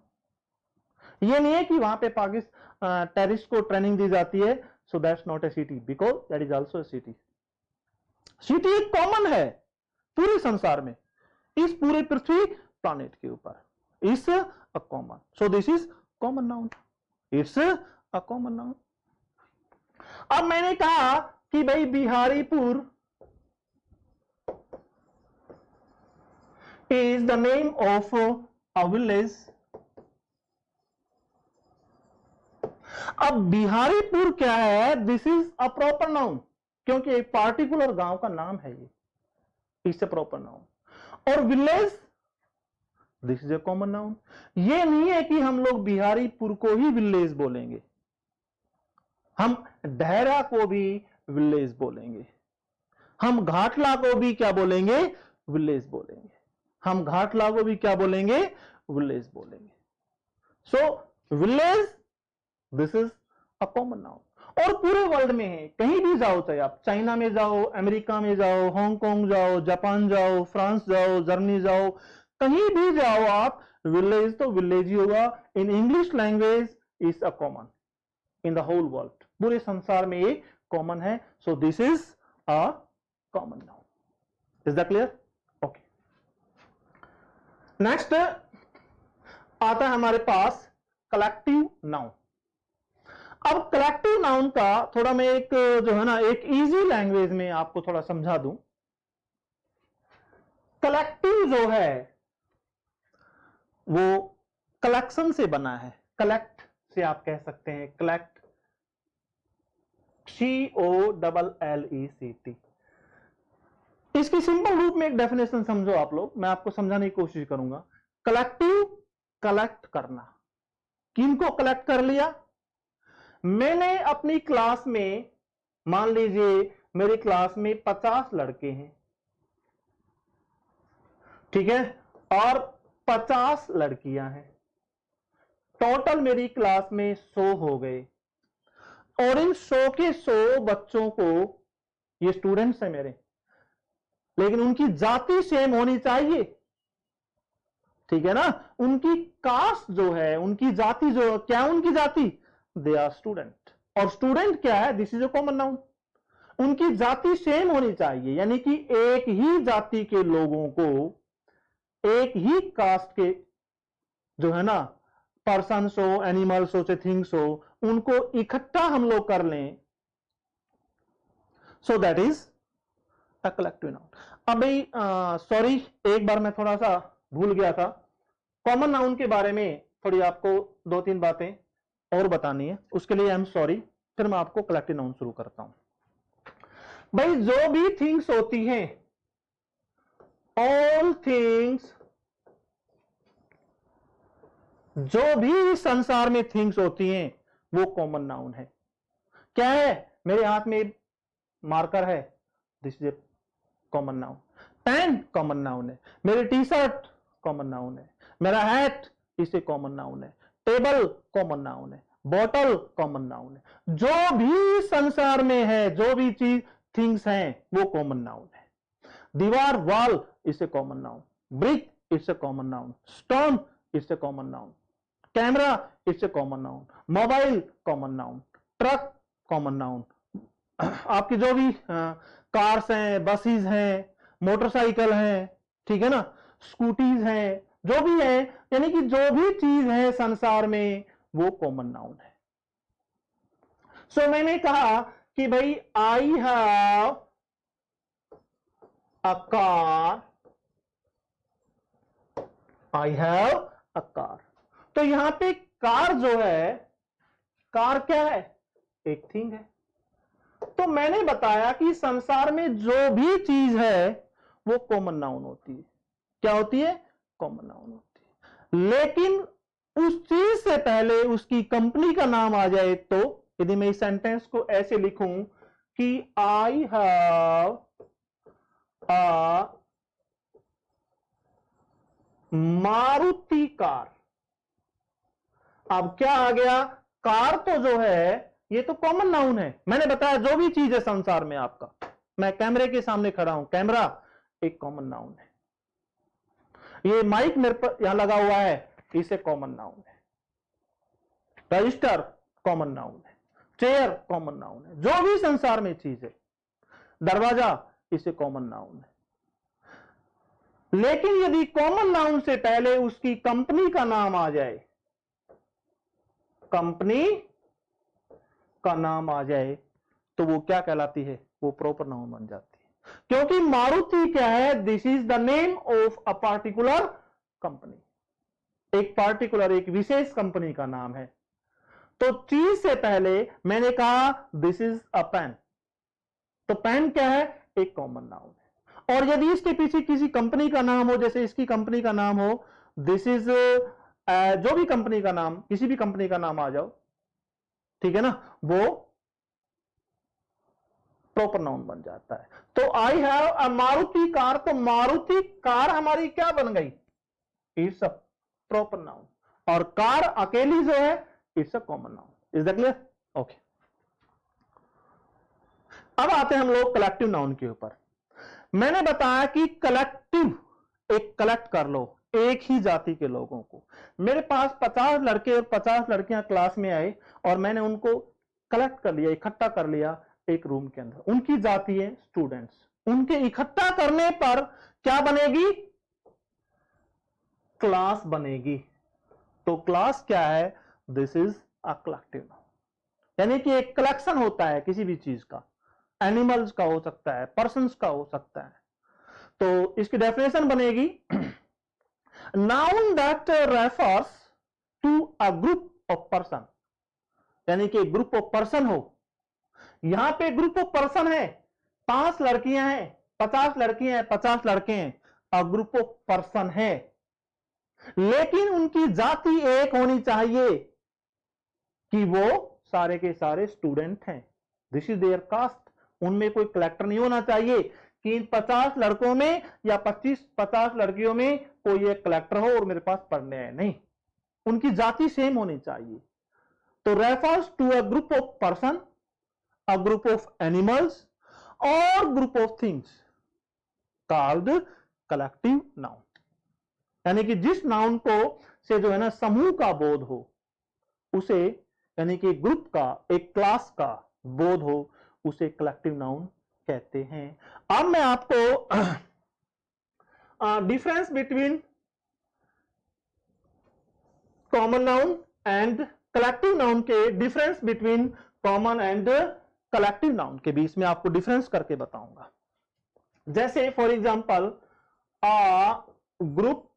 ये नहीं है कि वहां पे पाकिस्तान टेररिस्ट को ट्रेनिंग दी जाती है, so that's not a city, because that is also a city. City एक कॉमन है पूरे संसार में। इस पूरे पृथ्वी प्लैनेट के ऊपर, it's a common, so this is common noun, it's a common noun. अब मैंने कहा कि भाई Biharipur is the name of a village। अब बिहारीपुर क्या है, this is a proper noun, क्योंकि एक पार्टिकुलर गांव का नाम है ये, इट्स अ प्रॉपर नाउन। और village, this is a common noun. ये नहीं है कि हम लोग बिहारीपुर को ही विलेज बोलेंगे, हम डहरा को भी विलेज बोलेंगे, हम घाटला को भी क्या बोलेंगे, विलेज बोलेंगे, हम घाटला को भी क्या बोलेंगे, विलेज बोलेंगे। So village, this is a common noun. और पूरे वर्ल्ड में है, कहीं भी जाओ, चाहे आप चाइना में जाओ, अमेरिका में जाओ, हांगकांग जाओ, जापान जाओ, फ्रांस जाओ, जर्मनी जाओ, कहीं भी जाओ आप, विलेज तो विलेज ही होगा। In English language is a common in the whole world, पूरे संसार में ये कॉमन है। So this is a common noun. Is that clear? Okay, next आता है हमारे पास कलेक्टिव नाउन। अब कलेक्टिव नाउन का थोड़ा मैं एक जो है ना, एक इजी लैंग्वेज में आपको थोड़ा समझा दूं। कलेक्टिव जो है वो कलेक्शन से बना है, कलेक्ट से आप कह सकते हैं, कलेक्ट, COLLECT। इसकी सिंपल रूप में एक डेफिनेशन समझो आप लोग, मैं आपको समझाने की कोशिश करूंगा। कलेक्टिव, कलेक्ट करना। किनको कलेक्ट कर लिया? मैंने अपनी क्लास में, मान लीजिए मेरी क्लास में 50 लड़के हैं, ठीक है, और 50 लड़कियां हैं, टोटल मेरी क्लास में 100 हो गए, और इन 100 के 100 बच्चों को, ये स्टूडेंट्स हैं मेरे, लेकिन उनकी जाति सेम होनी चाहिए, ठीक है ना, उनकी कास्ट जो है, उनकी जाति जो, क्या उनकी जाति, दे आर स्टूडेंट। और स्टूडेंट क्या है, this is a common noun. उनकी जाति सेम होनी चाहिए, यानी कि एक ही जाति के लोगों को, एक ही कास्ट के जो है ना, पर्सन्स हो, एनिमल्स हो, चाहे थिंग्स हो, उनको इकट्ठा हम लोग कर लें, so that is a collective noun. अब भाई सॉरी, एक बार मैं थोड़ा सा भूल गया था, कॉमन नाउन के बारे में थोड़ी आपको 2-3 बातें और बतानी है, उसके लिए आई एम सॉरी। फिर मैं आपको कलेक्टिव नाउन शुरू करता हूं। भाई जो भी थिंग्स होती हैं, ऑल थिंग्स, जो भी संसार में थिंग्स होती हैं वो कॉमन नाउन है। क्या है? मेरे हाथ में मार्कर है, this is a common noun. Pen common noun है, मेरी टी शर्ट कॉमन नाउन है, मेरा हैट इसे कॉमन नाउन है, टेबल कॉमन नाउन है, बॉटल कॉमन नाउन है। जो भी संसार में है, जो भी चीज थिंग्स हैं वो कॉमन नाउन है। दीवार, wall is a common noun, brick it's a common noun, stone it's a common noun, camera it's a common noun, mobile common noun, truck common noun, आपकी जो भी कार्स हैं, बसेस हैं, motorcycle हैं, ठीक है ना, स्कूटीज हैं, जो भी है, यानी कि जो भी चीज है संसार में वो कॉमन नाउन है। सो मैंने कहा कि भाई I have a car, I have a car. तो यहां पे कार जो है, कार क्या है? एक थिंग है। तो मैंने बताया कि संसार में जो भी चीज है वो कॉमन नाउन होती है। क्या होती है? कॉमन नाउन होती है। लेकिन उस चीज से पहले उसकी कंपनी का नाम आ जाए, तो यदि मैं इस सेंटेंस को ऐसे लिखूं कि I have a Maruti car, अब क्या आ गया? कार तो जो है ये तो कॉमन नाउन है। मैंने बताया जो भी चीज है संसार में आपका, मैं कैमरे के सामने खड़ा हूं, कैमरा एक कॉमन नाउन है। ये माइक मेरे पर यहां लगा हुआ है, इसे कॉमन नाउन है। रजिस्टर कॉमन नाउन है, चेयर कॉमन नाउन है। जो भी संसार में चीज है, दरवाजा इसे कॉमन नाउन है। लेकिन यदि कॉमन नाउन से पहले उसकी कंपनी का नाम आ जाए, कंपनी का नाम आ जाए, तो वो क्या कहलाती है? वो प्रॉपर नाउन बन जाती है। क्योंकि मारुति क्या है? This is the name of a particular company, एक पार्टिकुलर, एक विशेष कंपनी का नाम है। तो चीज से पहले मैंने कहा दिस इज अ पेन, तो पेन क्या है? एक कॉमन नाउन है। और यदि इसके पीछे किसी कंपनी का नाम हो, जैसे इसकी कंपनी का नाम हो दिस इज, जो भी कंपनी का नाम, किसी भी कंपनी का नाम आ जाओ, ठीक है ना, वो प्रॉपर नाउन बन जाता है। तो I have a Maruti car, तो मारुति कार हमारी क्या बन गई? It's a proper noun. और कार अकेली जो है it's a common noun. Is that clear? Okay. अब आते हैं हम लोग कलेक्टिव नाउन के ऊपर। मैंने बताया कि कलेक्टिव, एक कलेक्ट कर लो एक ही जाति के लोगों को। मेरे पास 50 लड़के और 50 लड़कियां क्लास में आए और मैंने उनको कलेक्ट कर लिया, इकट्ठा कर लिया एक रूम के अंदर। उनकी जाति है स्टूडेंट्स। उनके इकट्ठा करने पर क्या बनेगी? क्लास बनेगी। तो क्लास क्या है? This is a collective noun. यानी कि एक कलेक्शन होता है किसी भी चीज का, एनिमल्स का हो सकता है, पर्सन्स का हो सकता है। तो इसकी डेफिनेशन बनेगी noun that refers to a group of person, यानी कि ग्रुप ऑफ पर्सन हो। यहां पे ग्रुप ऑफ पर्सन है, 5 लड़कियां हैं, 50 लड़कियां हैं, 50 लड़के हैं, अ ग्रुप ऑफ पर्सन है, लेकिन उनकी जाति एक होनी चाहिए कि वो सारे के सारे स्टूडेंट हैं। This is their caste. उनमें कोई कलेक्टर नहीं होना चाहिए कि इन 50 लड़कों में या 50 लड़कियों में कोई एक कलेक्टर हो और मेरे पास पढ़ने आए, नहीं, उनकी जाति सेम होनी चाहिए। तो refers to a group of person, a group of animals और group of things called collective noun. यानी कि जिस नाउन को से जो है ना समूह का बोध हो, उसे, यानी कि ग्रुप का, एक क्लास का बोध हो, उसे कलेक्टिव नाउन कहते हैं। अब मैं आपको difference between common noun and collective noun के, difference between common and collective noun के बीच में आपको डिफरेंस करके बताऊंगा। जैसे for example a group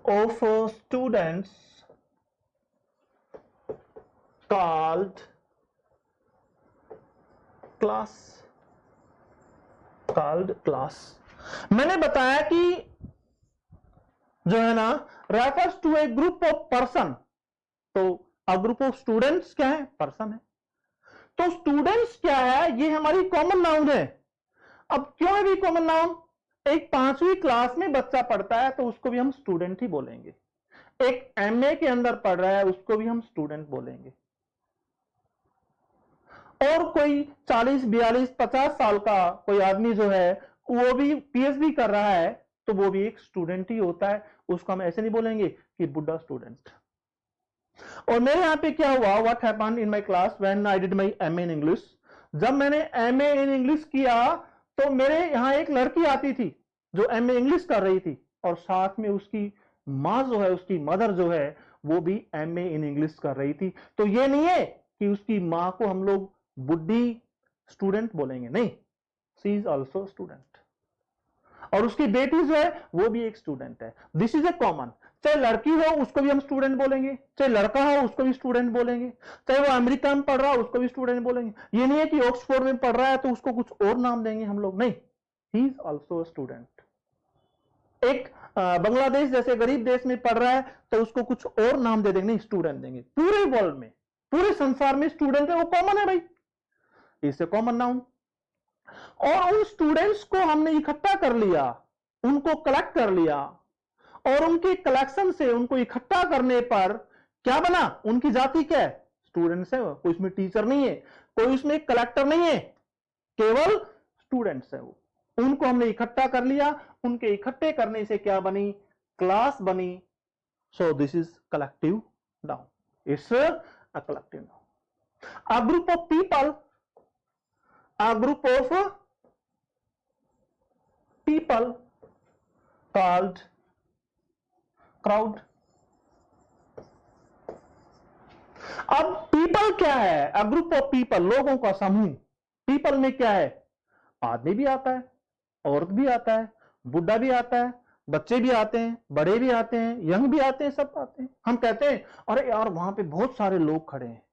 of students called class, मैंने बताया कि जो है ना refers to a group of person, तो अ ग्रुप ऑफ स्टूडेंट्स क्या है? पर्सन है। तो स्टूडेंट्स क्या है? ये हमारी कॉमन नाउन है। अब क्यों है भी कॉमन नाउन? एक 5वीं क्लास में बच्चा पढ़ता है तो उसको भी हम स्टूडेंट ही बोलेंगे। एक एमए के अंदर पढ़ रहा है उसको भी हम स्टूडेंट बोलेंगे। और कोई 40, 42, 50 साल का कोई आदमी जो है वो भी पीएचडी कर रहा है तो वो भी एक स्टूडेंट ही होता है, उसको हम ऐसे नहीं बोलेंगे कि बुड्ढा स्टूडेंट। और मेरे यहाँ पे क्या हुआ, what happened in my class when I did my MA in English, जब मैंने एमए इन इंग्लिश किया तो मेरे यहाँ एक लड़की आती थी जो एमए इंग्लिश कर रही थी और साथ में उसकी माँ जो है, उसकी मदर जो है वो भी एमए इन इंग्लिश कर रही थी। तो ये नहीं है कि उसकी माँ को हम लोग बुड्ढी स्टूडेंट बोलेंगे, नहीं, शी इज ऑल्सो स्टूडेंट। और उसकी बेटी जो है वो भी एक स्टूडेंट है। This is a common. चाहे लड़की हो उसको भी हम स्टूडेंट बोलेंगे, चाहे लड़का हो उसको भी स्टूडेंट बोलेंगे, चाहे वो अमेरिका में पढ़ रहा हो उसको भी स्टूडेंट बोलेंगे। ये नहीं है कि ऑक्सफोर्ड में पढ़ रहा है तो उसको कुछ और नाम देंगे हम लोग, नहीं, ही इज ऑल्सो स्टूडेंट। एक बांग्लादेश जैसे गरीब देश में पढ़ रहा है तो उसको कुछ और नाम दे देंगे, नहीं, स्टूडेंट देंगे। पूरे वर्ल्ड में, पूरे संसार में स्टूडेंट है, वो कॉमन है भाई, इससे कॉमन नाउन। और उन स्टूडेंट्स को हमने इकट्ठा कर लिया, उनको कलेक्ट कर लिया और उनके कलेक्शन से, उनको इकट्ठा करने पर क्या बना? उनकी जाति क्या है? स्टूडेंट्स है। कोई इसमें टीचर नहीं है, कोई इसमें कलेक्टर नहीं है, केवल स्टूडेंट्स है। वो उनको हमने इकट्ठा कर लिया, उनके इकट्ठे करने से क्या बनी? क्लास बनी। सो this is collective noun, it's a collective noun. A group of people, a group of people called crowd. अब पीपल क्या है? अ ग्रुप ऑफ पीपल, लोगों का समूह. पीपल में क्या है? आदमी भी आता है, औरत भी आता है, बुढ़ा भी आता है, बच्चे भी आते हैं, बड़े भी आते हैं, यंग भी आते हैं, सब आते हैं. हम कहते हैं अरे यार वहां पे बहुत सारे लोग खड़े हैं.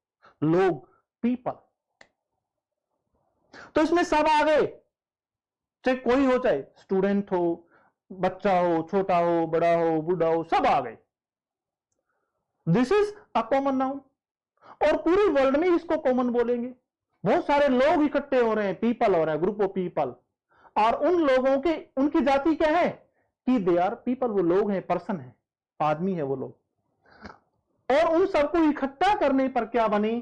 लोग, पीपल. तो इसमें सब आ गए, चाहे कोई हो, चाहे स्टूडेंट हो, बच्चा हो, छोटा हो, बड़ा हो, बूढ़ा हो, सब आ गए. This is a common noun. और पूरी वर्ल्ड में इसको कॉमन बोलेंगे. बहुत सारे लोग इकट्ठे हो रहे हैं, पीपल हो रहे हैं, ग्रुप ऑफ पीपल. और उन लोगों के, उनकी जाति क्या है कि दे आर पीपल. वो लोग हैं, पर्सन है, आदमी है वो लोग. और उन सबको इकट्ठा करने पर क्या बनी?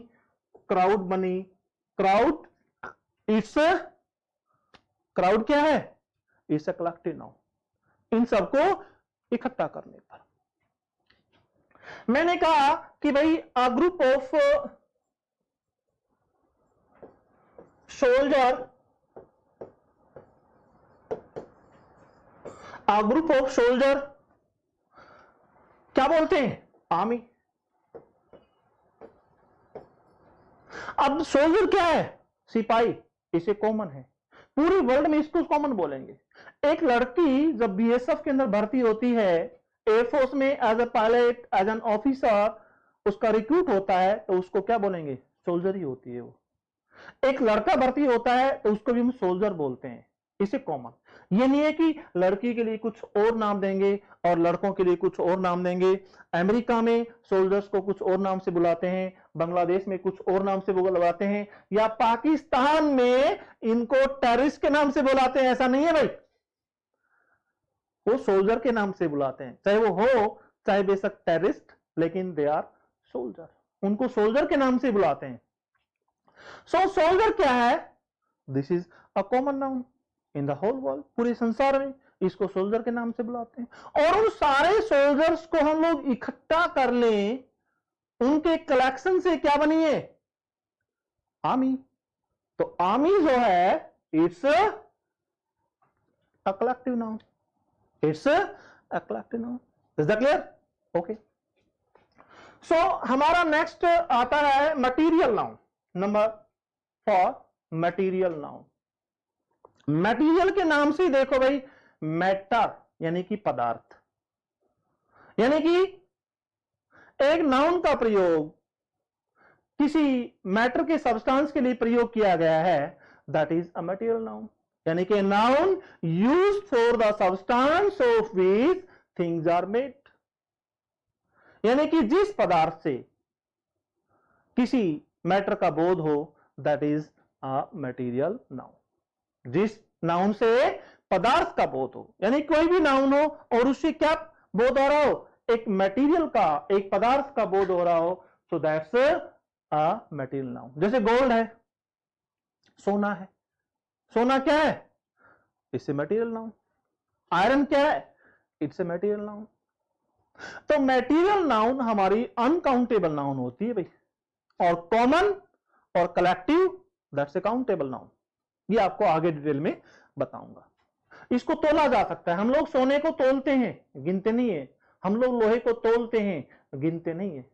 क्राउड बनी. क्राउड, इट्स क्राउड क्या है? It's a collective noun. इन सबको इकट्ठा करने पर मैंने कहा कि भाई a group of soldier, a group of soldier क्या बोलते हैं? आर्मी. अब सोल्जर क्या है? सिपाही. इसे कॉमन है, पूरी वर्ल्ड में इसको कॉमन बोलेंगे. एक लड़की जब बीएसएफ के अंदर भर्ती होती है, एयरफोर्स में as a pilot, as an officer, उसका रिक्रूट होता है, तो उसको क्या बोलेंगे? सोल्जर ही होती है वो. एक लड़का भर्ती होता है तो उसको भी हम सोल्जर बोलते हैं. इसे कॉमन. ये नहीं है कि लड़की के लिए कुछ और नाम देंगे और लड़कों के लिए कुछ और नाम देंगे. अमेरिका में सोल्जर्स को कुछ और नाम से बुलाते हैं, बांग्लादेश में कुछ और नाम से बुलाते हैं, या पाकिस्तान में इनको टेररिस्ट के नाम से बुलाते हैं. ऐसा नहीं है भाई, वो सोल्जर के नाम से बुलाते हैं, चाहे वो हो चाहे बेशक टेररिस्ट, लेकिन दे आर सोल्जर. उनको सोल्जर के नाम से बुलाते हैं. सो सोल्जर क्या है? This is a common noun in the whole world. पूरे संसार में इसको सोल्जर के नाम से बुलाते हैं. और उन सारे सोल्जर्स को हम लोग इकट्ठा कर लें, उनके कलेक्शन से क्या बनी है? आर्मी. तो आर्मी जो है it's a collective noun. It's a collective noun. Is that clear? Okay. So हमारा नेक्स्ट आता है material noun. Number 4, material noun. Material के नाम से देखो भाई, मैटर यानी कि पदार्थ, यानी कि एक नाउन का प्रयोग किसी मैटर के सब्सटेंस के लिए प्रयोग किया गया है, that is a material noun. यानी कि noun used for the substance of which things are made. यानी कि जिस पदार्थ से किसी मैटर का बोध हो, that is a material noun. जिस नाउन से पदार्थ का बोध हो, यानी कोई भी नाउन हो और उससे क्या बोध हो रहा हो? एक मटेरियल का, एक पदार्थ का बोध हो रहा हो, so that's a material noun. जैसे गोल्ड है, सोना है. सोना क्या है? It's a material noun. Iron क्या है? It's a material noun. तो मटेरियल नाउन हमारी अनकाउंटेबल नाउन होती है भाई, और कॉमन और collective that's a countable noun. ये आपको आगे डिटेल में बताऊंगा. इसको तोला जा सकता है. हम लोग सोने को तोलते हैं, गिनते नहीं है. हम लोग लोहे को तोलते हैं, गिनते नहीं है.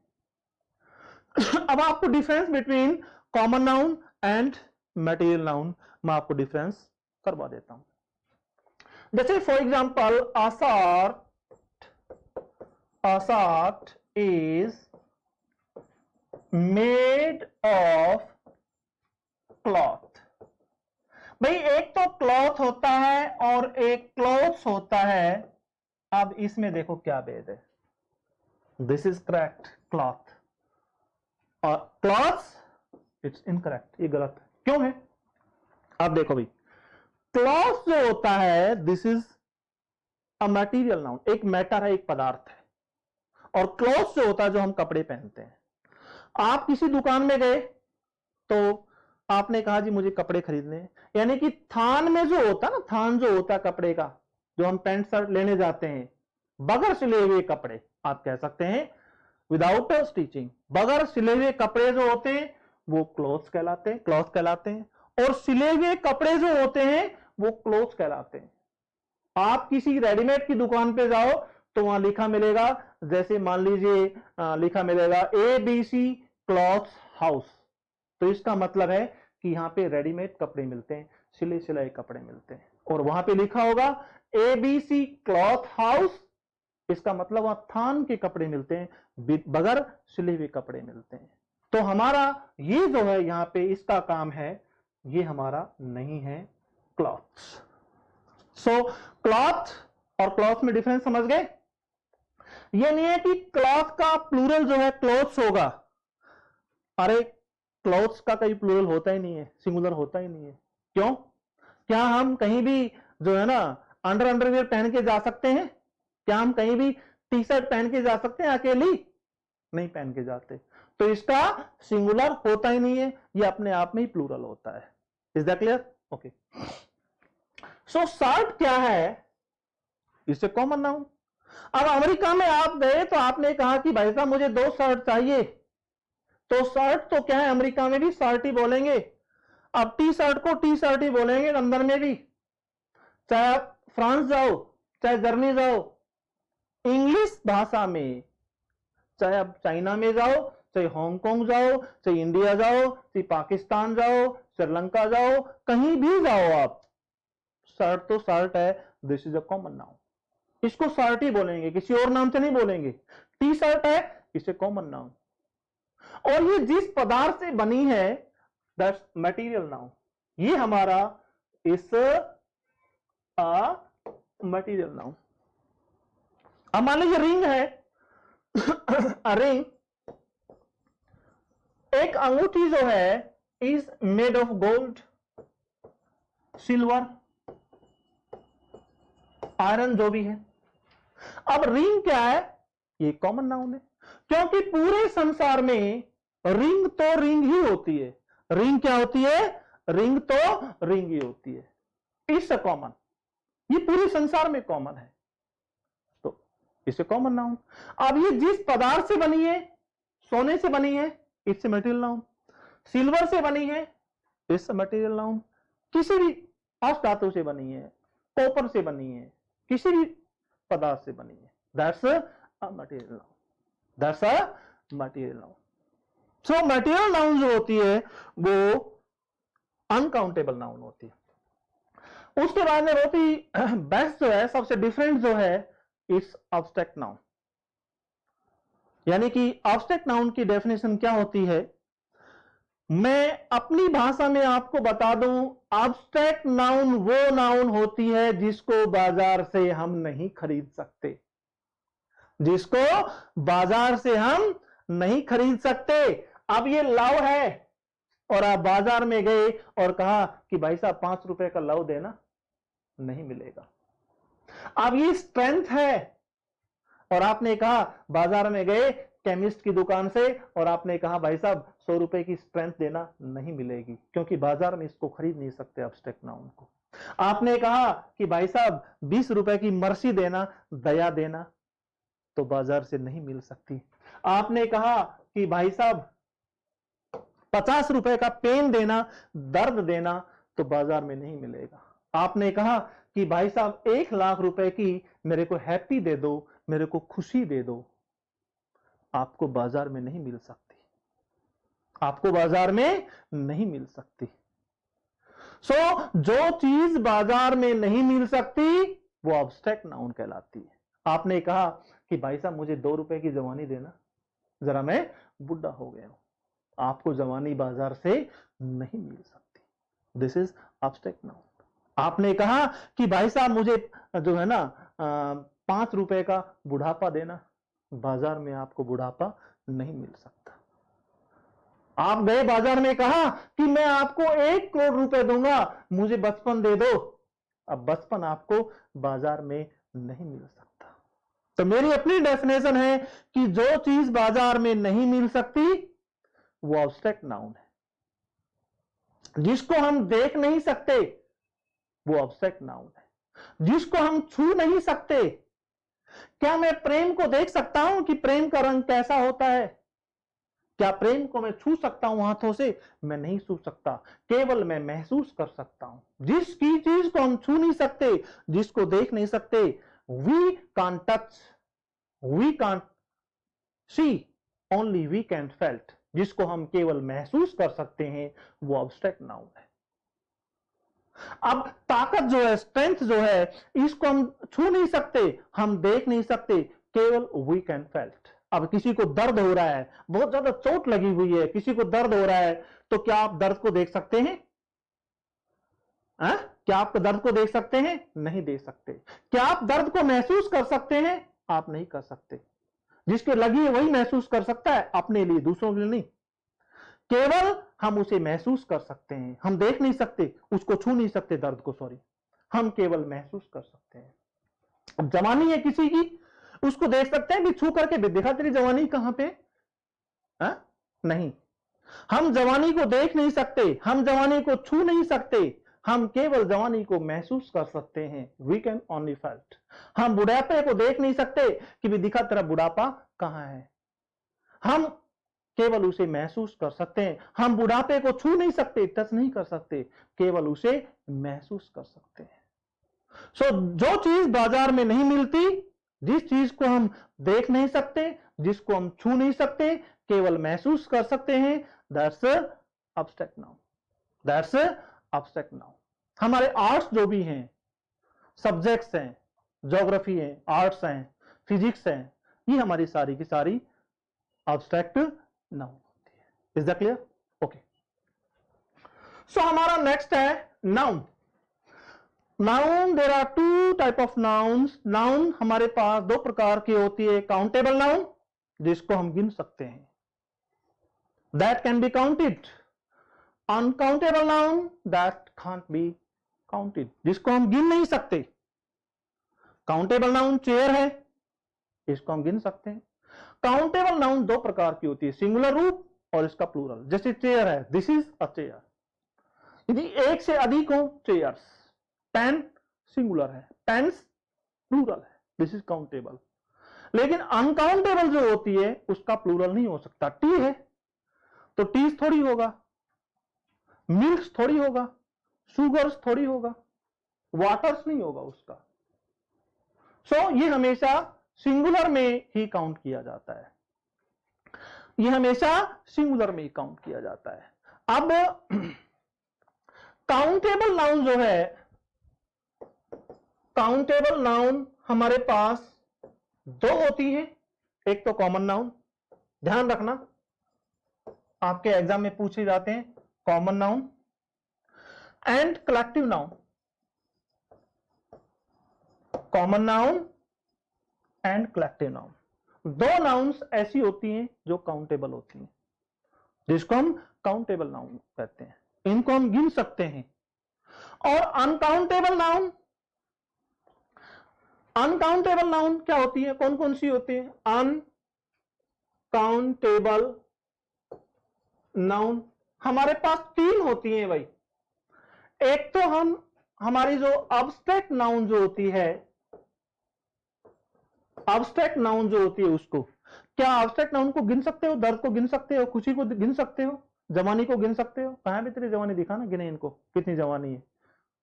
अब आपको difference between common noun and material noun मैं आपको डिफरेंस करवा देता हूं. जैसे for example asat is made of cloth. भाई एक तो क्लॉथ होता है और एक क्लॉथ्स होता है. अब इसमें देखो क्या भेद है. दिस इज करेक्ट, क्लॉथ, और क्लॉथ्स इट्स इनकरेक्ट. ये गलत है. क्यों है? अब देखो भाई, क्लॉथ जो होता है this is a material noun. एक मैटर है, एक पदार्थ है. और क्लॉथ जो होता है, जो हम कपड़े पहनते हैं. आप किसी दुकान में गए तो आपने कहा जी मुझे कपड़े खरीदने हैं, यानी कि थान में जो होता है ना, थान जो होता है कपड़े का, जो हम पैंट शर्ट लेने जाते हैं, बगैर सिले हुए कपड़े, आप कह सकते हैं विदाउट स्टिचिंग, बगैर सिले हुए कपड़े जो होते हैं वो क्लॉथ्स कहलाते हैं, क्लॉथ कहलाते हैं. और सिले हुए कपड़े जो होते हैं वो क्लॉथ्स कहलाते हैं. आप किसी रेडीमेड की दुकान पे जाओ तो वहां लिखा मिलेगा, जैसे मान लीजिए लिखा मिलेगा ABC क्लॉथ्स हाउस, तो इसका मतलब है कि यहां पे रेडीमेड कपड़े मिलते हैं, सिले सिलाए कपड़े मिलते हैं। और वहां पे लिखा होगा ABC क्लॉथ हाउस, इसका मतलब वहां थान के कपड़े मिलते हैं, बगैर सिले हुए कपड़े मिलते हैं। तो हमारा ये जो है यहां पे इसका काम है, ये हमारा नहीं है क्लॉथ्स। सो क्लॉथ और क्लॉथ में डिफरेंस समझ गए? ये नहीं है कि क्लॉथ का प्लूरल जो है क्लोथ्स होगा। अरे क्लॉथ्स का कहीं प्लूरल होता ही नहीं है, सिंगुलर होता ही नहीं है। क्यों? क्या हम कहीं भी जो है ना अंडरवियर पहन के जा सकते हैं? क्या हम कहीं भी टी शर्ट पहन के जा सकते हैं अकेली? नहीं पहन के जाते। तो इसका सिंगुलर होता ही नहीं है, ये अपने आप में ही प्लूरल होता है। Is that clear? Okay. So shirt क्या है? इससे कॉमन नाउन। अब अमेरिका में आप गए तो आपने कहा कि भाई साहब मुझे 2 शर्ट चाहिए, तो शर्ट तो क्या है, अमेरिका में भी शर्ट ही बोलेंगे। अब टी शर्ट को टी शर्ट ही बोलेंगे लंदन में भी, चाहे आप फ्रांस जाओ चाहे जर्मनी जाओ, इंग्लिश भाषा में, चाहे आप चाइना में जाओ, चाहे हांगकांग जाओ, चाहे इंडिया जाओ, चाहे पाकिस्तान जाओ, श्रीलंका जाओ, कहीं भी जाओ आप, शर्ट तो शर्ट है। This is a common noun, इसको शर्ट ही बोलेंगे, किसी और नाम से नहीं बोलेंगे। टी शर्ट है, इसे कॉमन नाउन। और ये जिस पदार्थ से बनी है दैट्स मटेरियल नाउन, ये हमारा इस मटेरियल नाउन। अब मान लीजिए रिंग है, रिंग, एक अंगूठी जो है is made of gold, silver, iron, जो भी है। अब रिंग क्या है? ये कॉमन नाउन है, क्योंकि पूरे संसार में रिंग तो रिंग ही होती है। रिंग क्या होती है? रिंग तो रिंग ही होती है। इट्स अ कॉमन, ये पूरे संसार में कॉमन है, तो इसे कॉमन नाउन। अब ये जिस पदार्थ से बनी है, सोने से बनी है, it's a material noun. Silver से बनी है, इट्स अ मटेरियल नाउन। किसी भी अष्टधातु से बनी है, कॉपर से बनी है, किसी भी पदार्थ से बनी है, that's a material noun, that's a material noun. So material noun जो होती है वो अनकाउंटेबल नाउन होती है। उसके बाद में बहुत ही बेस्ट जो है, सबसे डिफरेंट जो है, इट्स एब्स्ट्रैक्ट नाउन। यानी कि एब्स्ट्रैक्ट नाउन की डेफिनेशन क्या होती है, मैं अपनी भाषा में आपको बता दूं, एब्स्ट्रैक्ट नाउन वो नाउन होती है जिसको बाजार से हम नहीं खरीद सकते, जिसको बाजार से हम नहीं खरीद सकते। अब ये लव है और आप बाजार में गए और कहा कि भाई साहब 5 रुपए का लव देना, नहीं मिलेगा। अब ये स्ट्रेंथ है और आपने कहा, बाजार में गए केमिस्ट की दुकान से और आपने कहा भाई साहब 100 रुपए की स्ट्रेंथ देना, नहीं मिलेगी, क्योंकि बाजार में इसको खरीद नहीं सकते एब्स्ट्रैक्ट नाउन को। आपने कहा कि भाई साहब 20 रुपए की मर्सी देना, दया देना, तो बाजार से नहीं मिल सकती। आपने कहा कि भाई साहब 50 रुपए का पेन देना, दर्द देना, तो बाजार में नहीं मिलेगा। आपने कहा कि भाई साहब 1 लाख रुपए की मेरे को हैप्पी दे दो, मेरे को खुशी दे दो, आपको बाजार में नहीं मिल सकती, आपको बाजार में नहीं मिल सकती। सो जो चीज बाजार में नहीं मिल सकती वो एब्स्ट्रैक्ट नाउन कहलाती है। आपने कहा कि भाई साहब मुझे 2 रुपए की जवानी देना, जरा मैं बुढ़ा हो गया हूं, आपको जवानी बाजार से नहीं मिल सकती, दिस इज एब्स्ट्रैक्ट नाउन। आपने कहा कि भाई साहब मुझे जो है ना 5 रुपए का बुढ़ापा देना, बाजार में आपको बुढ़ापा नहीं मिल सकता। आप गए बाजार में, कहा कि मैं आपको 1 करोड़ रुपए दूंगा, मुझे बचपन दे दो, अब बचपन आपको बाजार में नहीं मिल सकता। तो मेरी अपनी डेफिनेशन है कि जो चीज बाजार में नहीं मिल सकती वो एब्स्ट्रैक्ट नाउन है। जिसको हम देख नहीं सकते वो एब्स्ट्रैक्ट नाउन है। जिसको हम छू नहीं सकते, क्या मैं प्रेम को देख सकता हूं कि प्रेम का रंग कैसा होता है? क्या प्रेम को मैं छू सकता हूं हाथों से? मैं नहीं छू सकता, केवल मैं महसूस कर सकता हूं। जिसकी चीज को हम छू नहीं सकते, जिसको देख नहीं सकते, we can't touch, we can't see, only we can felt, जिसको हम केवल महसूस कर सकते हैं, वो एब्स्ट्रैक्ट नाउन है। अब ताकत जो है, स्ट्रेंथ जो है, इसको हम छू नहीं सकते, हम देख नहीं सकते, केवल वी कैन फेल्ट। अब किसी को दर्द हो रहा है, बहुत ज्यादा चोट लगी हुई है, किसी को दर्द हो रहा है, तो क्या आप दर्द को देख सकते हैं? क्या आप दर्द को देख सकते हैं? नहीं देख सकते। क्या आप दर्द को महसूस कर सकते हैं? आप नहीं कर सकते। जिसके लगी है वही महसूस कर सकता है, अपने लिए, दूसरों के लिए नहीं। केवल हम उसे महसूस कर सकते हैं, हम देख नहीं सकते, उसको छू नहीं सकते, दर्द को, सॉरी, हम केवल महसूस कर सकते हैं। अब जवानी है किसी की, उसको देख सकते हैं कि छू करके दिखा तेरी जवानी कहां पे? नहीं, हम जवानी को देख नहीं सकते, हम जवानी को छू नहीं सकते, हम केवल जवानी को महसूस कर सकते हैं। We can only felt. हम बुढ़ापे को देख नहीं सकते कि भी दिखा तेरा बुढ़ापा कहां है, हम केवल उसे महसूस कर सकते हैं। हम बुढ़ापे को छू नहीं सकते, टच नहीं कर सकते, केवल उसे महसूस कर सकते हैं। सो जो चीज बाजार में नहीं मिलती, जिस चीज को हम देख नहीं सकते, जिसको हम छू नहीं सकते, केवल महसूस कर सकते हैं, that's abstract noun, that's abstract noun. हमारे आर्ट्स जो भी हैं, सब्जेक्ट्स हैं, ज्योग्राफी है, आर्ट्स हैं, फिजिक्स हैं, ये हमारी सारी की सारी एब्स्ट्रैक्ट नाउन होती है। Is that clear? Okay. So हमारा नेक्स्ट है noun. Noun, there are two type of nouns. Noun हमारे पास दो प्रकार की होती है। काउंटेबल नाउन, जिसको हम गिन सकते हैं, that can be counted. Uncountable noun, that can't be counted, जिसको हम गिन नहीं सकते। काउंटेबल नाउन चेयर है, इसको हम गिन सकते हैं। काउंटेबल नाउन दो प्रकार की होती है, सिंगुलर रूप और इसका प्लूरल। जैसे चेयर है, दिस इज अ चेयर, यदि एक से अधिक हो चेयर्स। पेन सिंगुलर है, पेन्स प्लूरल है, दिस इज काउंटेबल। लेकिन अनकाउंटेबल जो होती है उसका प्लूरल नहीं हो सकता। टी है तो टीज थोड़ी होगा, मिल्क थोड़ी होगा, शुगर्स थोड़ी होगा, वाटर्स नहीं होगा उसका। सो ये हमेशा सिंगुलर में ही काउंट किया जाता है, ये हमेशा सिंगुलर में ही काउंट किया जाता है। अब काउंटेबल नाउन जो है, काउंटेबल नाउन हमारे पास दो होती हैं। एक तो कॉमन नाउन, ध्यान रखना आपके एग्जाम में पूछे जाते हैं, common noun and collective noun. Common noun and collective noun, दो नाउन्स ऐसी होती हैं जो काउंटेबल होती हैं, जिसको हम काउंटेबल नाउन कहते हैं, इनको हम गिन सकते हैं। और अनकाउंटेबल नाउन, अनकाउंटेबल नाउन क्या होती है, कौन कौन सी होती है? अनकाउंटेबल नाउन हमारे पास तीन होती हैं भाई। एक तो हमारी जो एब्स्ट्रैक्ट नाउन जो होती है, एब्स्ट्रैक्ट नाउन जो होती है उसको, क्या एब्स्ट्रैक्ट नाउन को गिन सकते हो? दर्द को गिन सकते हो, खुशी को गिन सकते हो, जवानी को गिन सकते हो? कहां भी तेरी जवानी, दिखा ना, गिने इनको, कितनी जवानी है।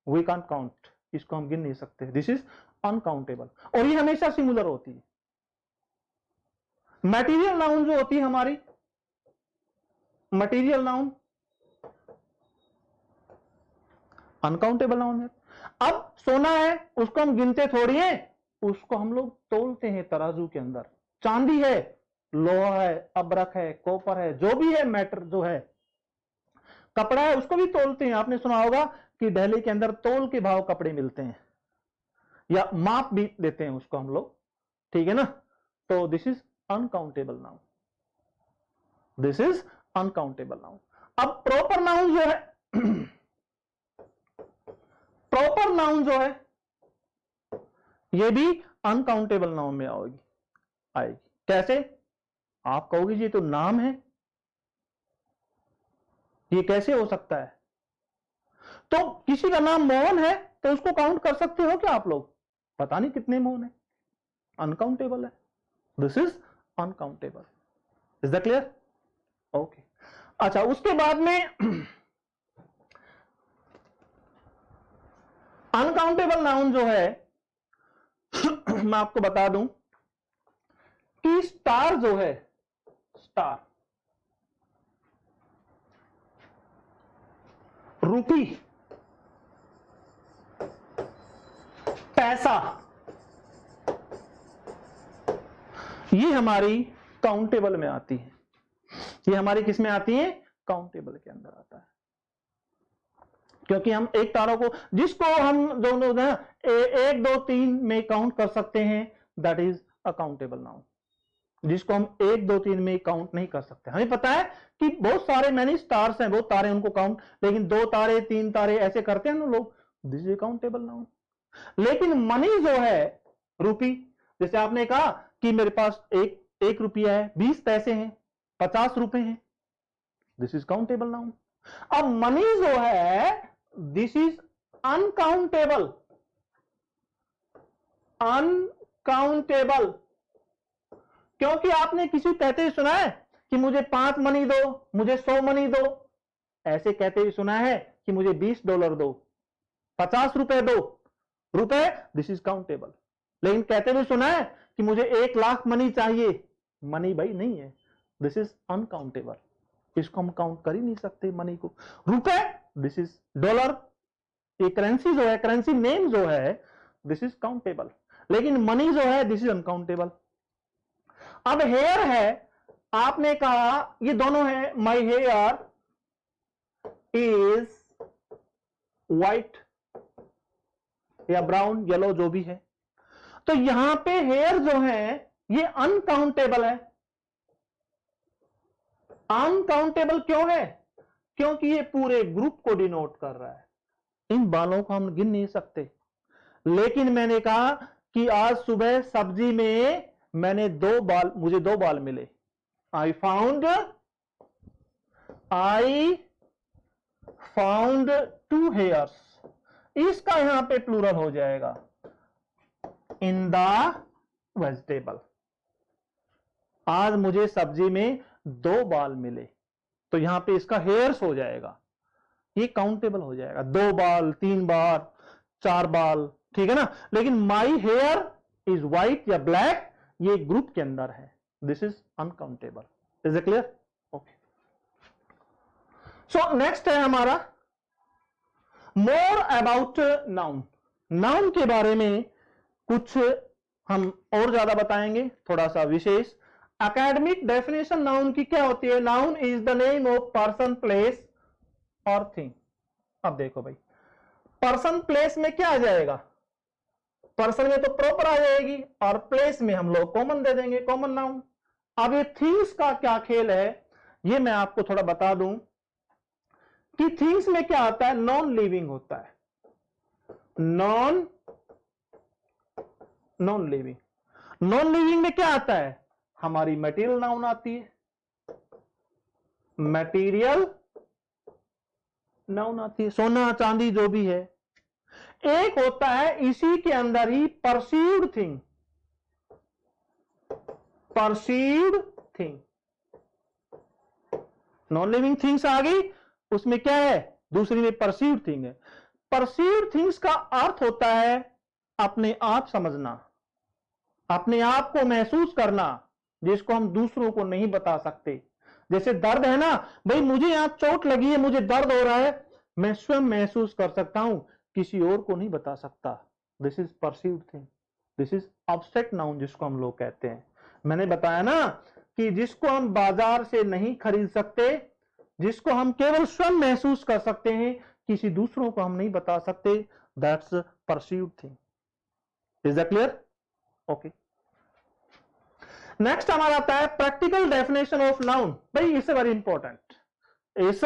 वी कांट काउंट, इसको हम गिन नहीं सकते, दिस इज अनकाउंटेबल। और ये हमेशा सिंगुलर होती है। मटेरियल नाउन जो होती है हमारी, मटेरियल नाउन अनकाउंटेबल नाउन है। अब सोना है, उसको हम गिनते थोड़ी है, उसको हम लोग तोलते हैं तराजू के अंदर। चांदी है, लोहा है, अब्रक है, कॉपर है, जो भी है मैटर जो है, कपड़ा है, उसको भी तोलते हैं। आपने सुना होगा कि दिल्ली के अंदर तोल के भाव कपड़े मिलते हैं, या माप भी देते हैं उसको हम लोग, ठीक है ना? तो this is uncountable noun, this is uncountable noun. अब प्रॉपर नाउन जो है, प्रॉपर नाउन जो है, ये भी अनकाउंटेबल नाउन में आएगी। कैसे? आप कहोगे ये तो नाम है, ये कैसे हो सकता है? तो किसी का नाम मोहन है तो उसको काउंट कर सकते हो क्या आप लोग? पता नहीं कितने मोहन है, अनकाउंटेबल है, this is uncountable. Is that clear? Okay, अच्छा उसके बाद में अनकाउंटेबल नाउन जो है मैं आपको बता दूं कि स्टार जो है, स्टार, रुपी, पैसा, ये हमारी काउंटेबल में आती है। ये हमारी किस में आती है? काउंटेबल के अंदर आता है, क्योंकि हम एक तारों को, जिसको हम दोनों 1 2 3 में काउंट कर सकते हैं, that is a countable noun. जिसको हम 1 2 3 में काउंट नहीं कर सकते। हमें पता है कि बहुत सारे मैनी स्टार्स हैं, बहुत तारे, उनको काउंट, लेकिन 2 तारे 3 तारे ऐसे करते हैं ना लोग, दिस इज काउंटेबल नाउन। लेकिन मनी जो है, रुपी, जैसे आपने कहा कि मेरे पास एक रुपया है, 20 पैसे हैं, 50 रुपए हैं, दिस इज काउंटेबल नाउन। अब मनी जो है, दिस इज अनकाउंटेबल, अनकाउंटेबल। क्योंकि आपने किसी कहते हुए सुना है कि मुझे 5 मनी दो, मुझे 100 मनी दो? ऐसे कहते हुए सुना है कि मुझे $20 दो, 50 रुपए दो, रुपए, दिस इज काउंटेबल। लेकिन कहते हुए सुना है कि मुझे 1 लाख मनी चाहिए, मनी भाई नहीं है, दिस इज अनकाउंटेबल। इसको हम काउंट कर ही नहीं सकते मनी को। रुपए, दिस इज डॉलर, ये करेंसी जो है, करेंसी नेम जो है, दिस इज काउंटेबल। लेकिन मनी जो है, दिस इज अनकाउंटेबल। अब हेयर है, आपने कहा ये दोनों है, माई हेयर इज व्हाइट या ब्राउन, येलो, जो भी है, तो यहां पे हेयर जो है ये अनकाउंटेबल है। अनकाउंटेबल क्यों है? क्योंकि ये पूरे ग्रुप को डिनोट कर रहा है, इन बालों को हम गिन नहीं सकते। लेकिन मैंने कहा कि आज सुबह सब्जी में मैंने 2 बाल, मुझे 2 बाल मिले, आई फाउंड 2 हेयर्स, इसका यहां पे प्लूरल हो जाएगा, इन द वेजिटेबल। आज मुझे सब्जी में 2 बाल मिले, तो यहां पे इसका हेयर्स हो जाएगा, ये काउंटेबल हो जाएगा, 2 बाल, 3 बार, 4 बाल, ठीक है ना। लेकिन माई हेयर इज व्हाइट या ब्लैक, ये ग्रुप के अंदर है, this is uncountable. Is it clear? Okay, so next है हमारा मोर अबाउट नाउन। नाउन के बारे में कुछ हम और ज्यादा बताएंगे, थोड़ा सा विशेष। एकेडमिक डेफिनेशन नाउन की क्या होती है? Noun is the name of person, place और थिंग। अब देखो भाई, पर्सन प्लेस में क्या आ जाएगा? पर्सन में तो प्रॉपर आ जाएगी, और प्लेस में हम लोग कॉमन दे देंगे, कॉमन नाउन। अब ये थिंग्स का क्या खेल है, ये मैं आपको थोड़ा बता दूं कि थिंग्स में क्या आता है, नॉन लिविंग होता है, नॉन लिविंग। नॉन लिविंग में क्या आता है? हमारी मटेरियल नाउन आती है, मटेरियल नाउन आती है, सोना चांदी जो भी है। एक होता है इसी के अंदर ही perceived thing, perceived thing, non living things आ गई, उसमें क्या है, दूसरी में परसीव्ड थिंग है। परसीव्ड थिंग्स का अर्थ होता है अपने आप समझना, अपने आप को महसूस करना, जिसको हम दूसरों को नहीं बता सकते। जैसे दर्द है ना भाई, मुझे यहां चोट लगी है, मुझे दर्द हो रहा है, मैं स्वयं महसूस कर सकता हूं, किसी और को नहीं बता सकता, this is perceived thing, this is abstract noun, जिसको हम लोग कहते हैं। मैंने बताया ना कि जिसको हम बाजार से नहीं खरीद सकते, जिसको हम केवल स्वयं महसूस कर सकते हैं, किसी दूसरों को हम नहीं बता सकते, that's perceived thing. Is that clear? Okay, next हमारा आता है प्रैक्टिकल डेफिनेशन ऑफ नाउन। भाई it's very important, it's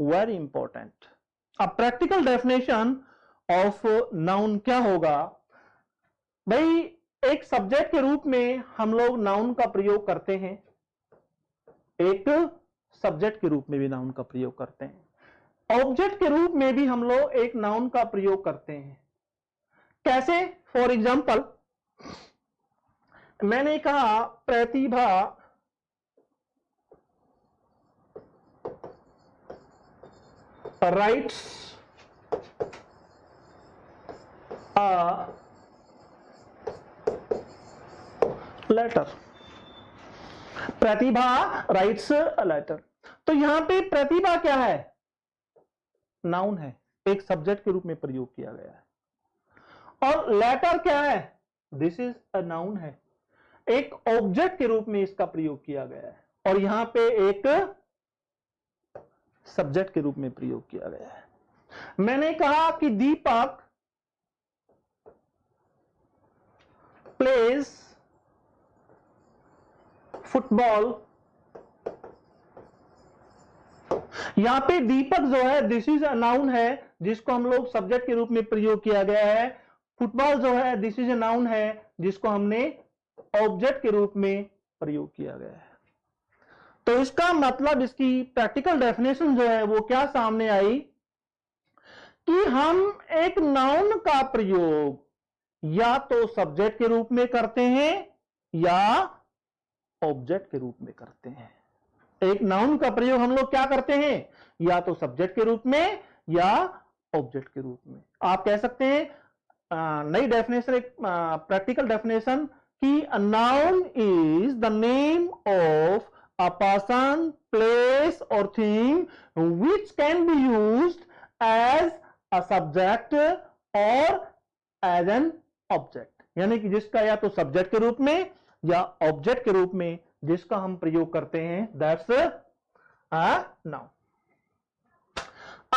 very important. अब प्रैक्टिकल डेफिनेशन ऑफ नाउन क्या होगा? भाई एक सब्जेक्ट के रूप में हम लोग नाउन का प्रयोग करते हैं, एक सब्जेक्ट के रूप में भी नाउन का प्रयोग करते हैं, ऑब्जेक्ट के रूप में भी हम लोग एक नाउन का प्रयोग करते हैं। कैसे? फॉर एग्जाम्पल, मैंने कहा Pratibha writes a letter. Pratibha writes a letter. तो यहां पे प्रतिभा क्या है? नाउन है, एक सब्जेक्ट के रूप में प्रयोग किया गया है। और लेटर क्या है? दिस इज अ नाउन है, एक ऑब्जेक्ट के रूप में इसका प्रयोग किया गया है। और यहां पे एक सब्जेक्ट के रूप में प्रयोग किया गया है। मैंने कहा कि दीपक प्लेज फुटबॉल। यहां पे दीपक जो है दिस इज अ नाउन है, जिसको हम लोग सब्जेक्ट के रूप में प्रयोग किया गया है। फुटबॉल जो है दिस इज अ नाउन है, जिसको हमने ऑब्जेक्ट के रूप में प्रयोग किया गया है। तो इसका मतलब, इसकी प्रैक्टिकल डेफिनेशन जो है वो क्या सामने आई कि हम एक नाउन का प्रयोग या तो सब्जेक्ट के रूप में करते हैं या ऑब्जेक्ट के रूप में करते हैं। एक नाउन का प्रयोग हम लोग क्या करते हैं? या तो सब्जेक्ट के रूप में या ऑब्जेक्ट के रूप में। आप कह सकते हैं नई डेफिनेशन, एक प्रैक्टिकल डेफिनेशन कि a noun is the name of a person, place और thing which can be used as a subject और एज एन ऑब्जेक्ट। यानी कि जिसका या तो सब्जेक्ट के रूप में या ऑब्जेक्ट के रूप में जिसका हम प्रयोग करते हैं, दैट्स अ नाउन।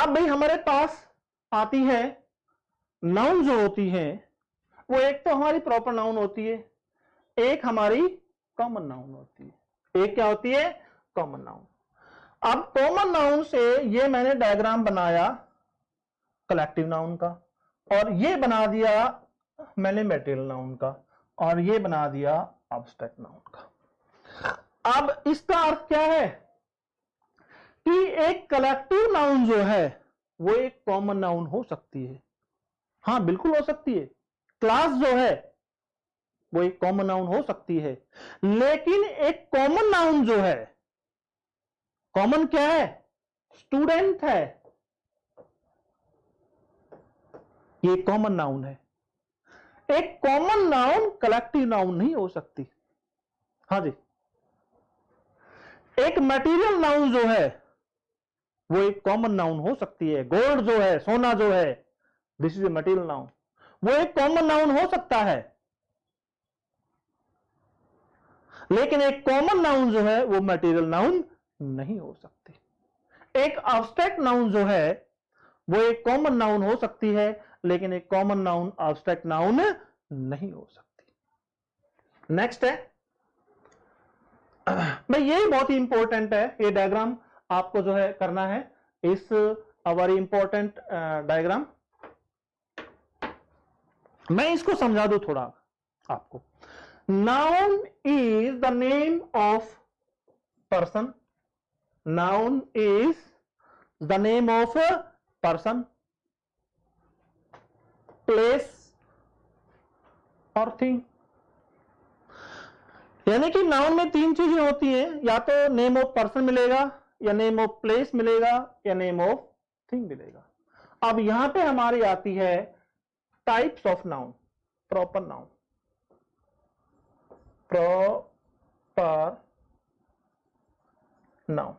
अब भाई हमारे पास आती है नाउन जो होती है, वो एक तो हमारी प्रॉपर नाउन होती है, एक हमारी कॉमन नाउन होती है। एक क्या होती है? Common noun. अब कॉमन नाउन से ये मैंने डायग्राम बनाया कलेक्टिव नाउन का, और ये बना दिया मैंने मटेरियल नाउन का, और ये बना दिया एब्स्ट्रैक्ट नाउन का। अब इसका अर्थ क्या है कि एक कलेक्टिव नाउन जो है वो एक कॉमन नाउन हो सकती है। हां, बिल्कुल हो सकती है। क्लास जो है वो एक कॉमन नाउन हो सकती है, लेकिन एक कॉमन नाउन जो है, कॉमन क्या है? स्टूडेंट है, ये कॉमन नाउन है। एक कॉमन नाउन कलेक्टिव नाउन नहीं हो सकती। हाँ जी, एक मटेरियल नाउन जो है वो एक कॉमन नाउन हो सकती है। गोल्ड जो है, सोना जो है, this is a material noun, वो एक कॉमन नाउन हो सकता है। लेकिन एक कॉमन नाउन जो है वो मटेरियल नाउन नहीं हो सकती। एक एब्स्ट्रैक्ट नाउन जो है वो एक कॉमन नाउन हो सकती है, लेकिन एक कॉमन नाउन एब्स्ट्रैक्ट नाउन नहीं हो सकती। नेक्स्ट है भाई, ये बहुत ही इंपॉर्टेंट है, ये डायग्राम आपको जो है करना है। इस वेरी इंपॉर्टेंट डायग्राम मैं इसको समझा दूं थोड़ा आपको। Noun is the name of person, noun is the name of person, place और थिंग। यानी कि नाउन में तीन चीजें होती हैं, या तो नेम ऑफ पर्सन मिलेगा, या नेम ऑफ प्लेस मिलेगा, या नेम ऑफ थिंग मिलेगा। अब यहां पे हमारी आती है types of noun. Proper noun, proper noun.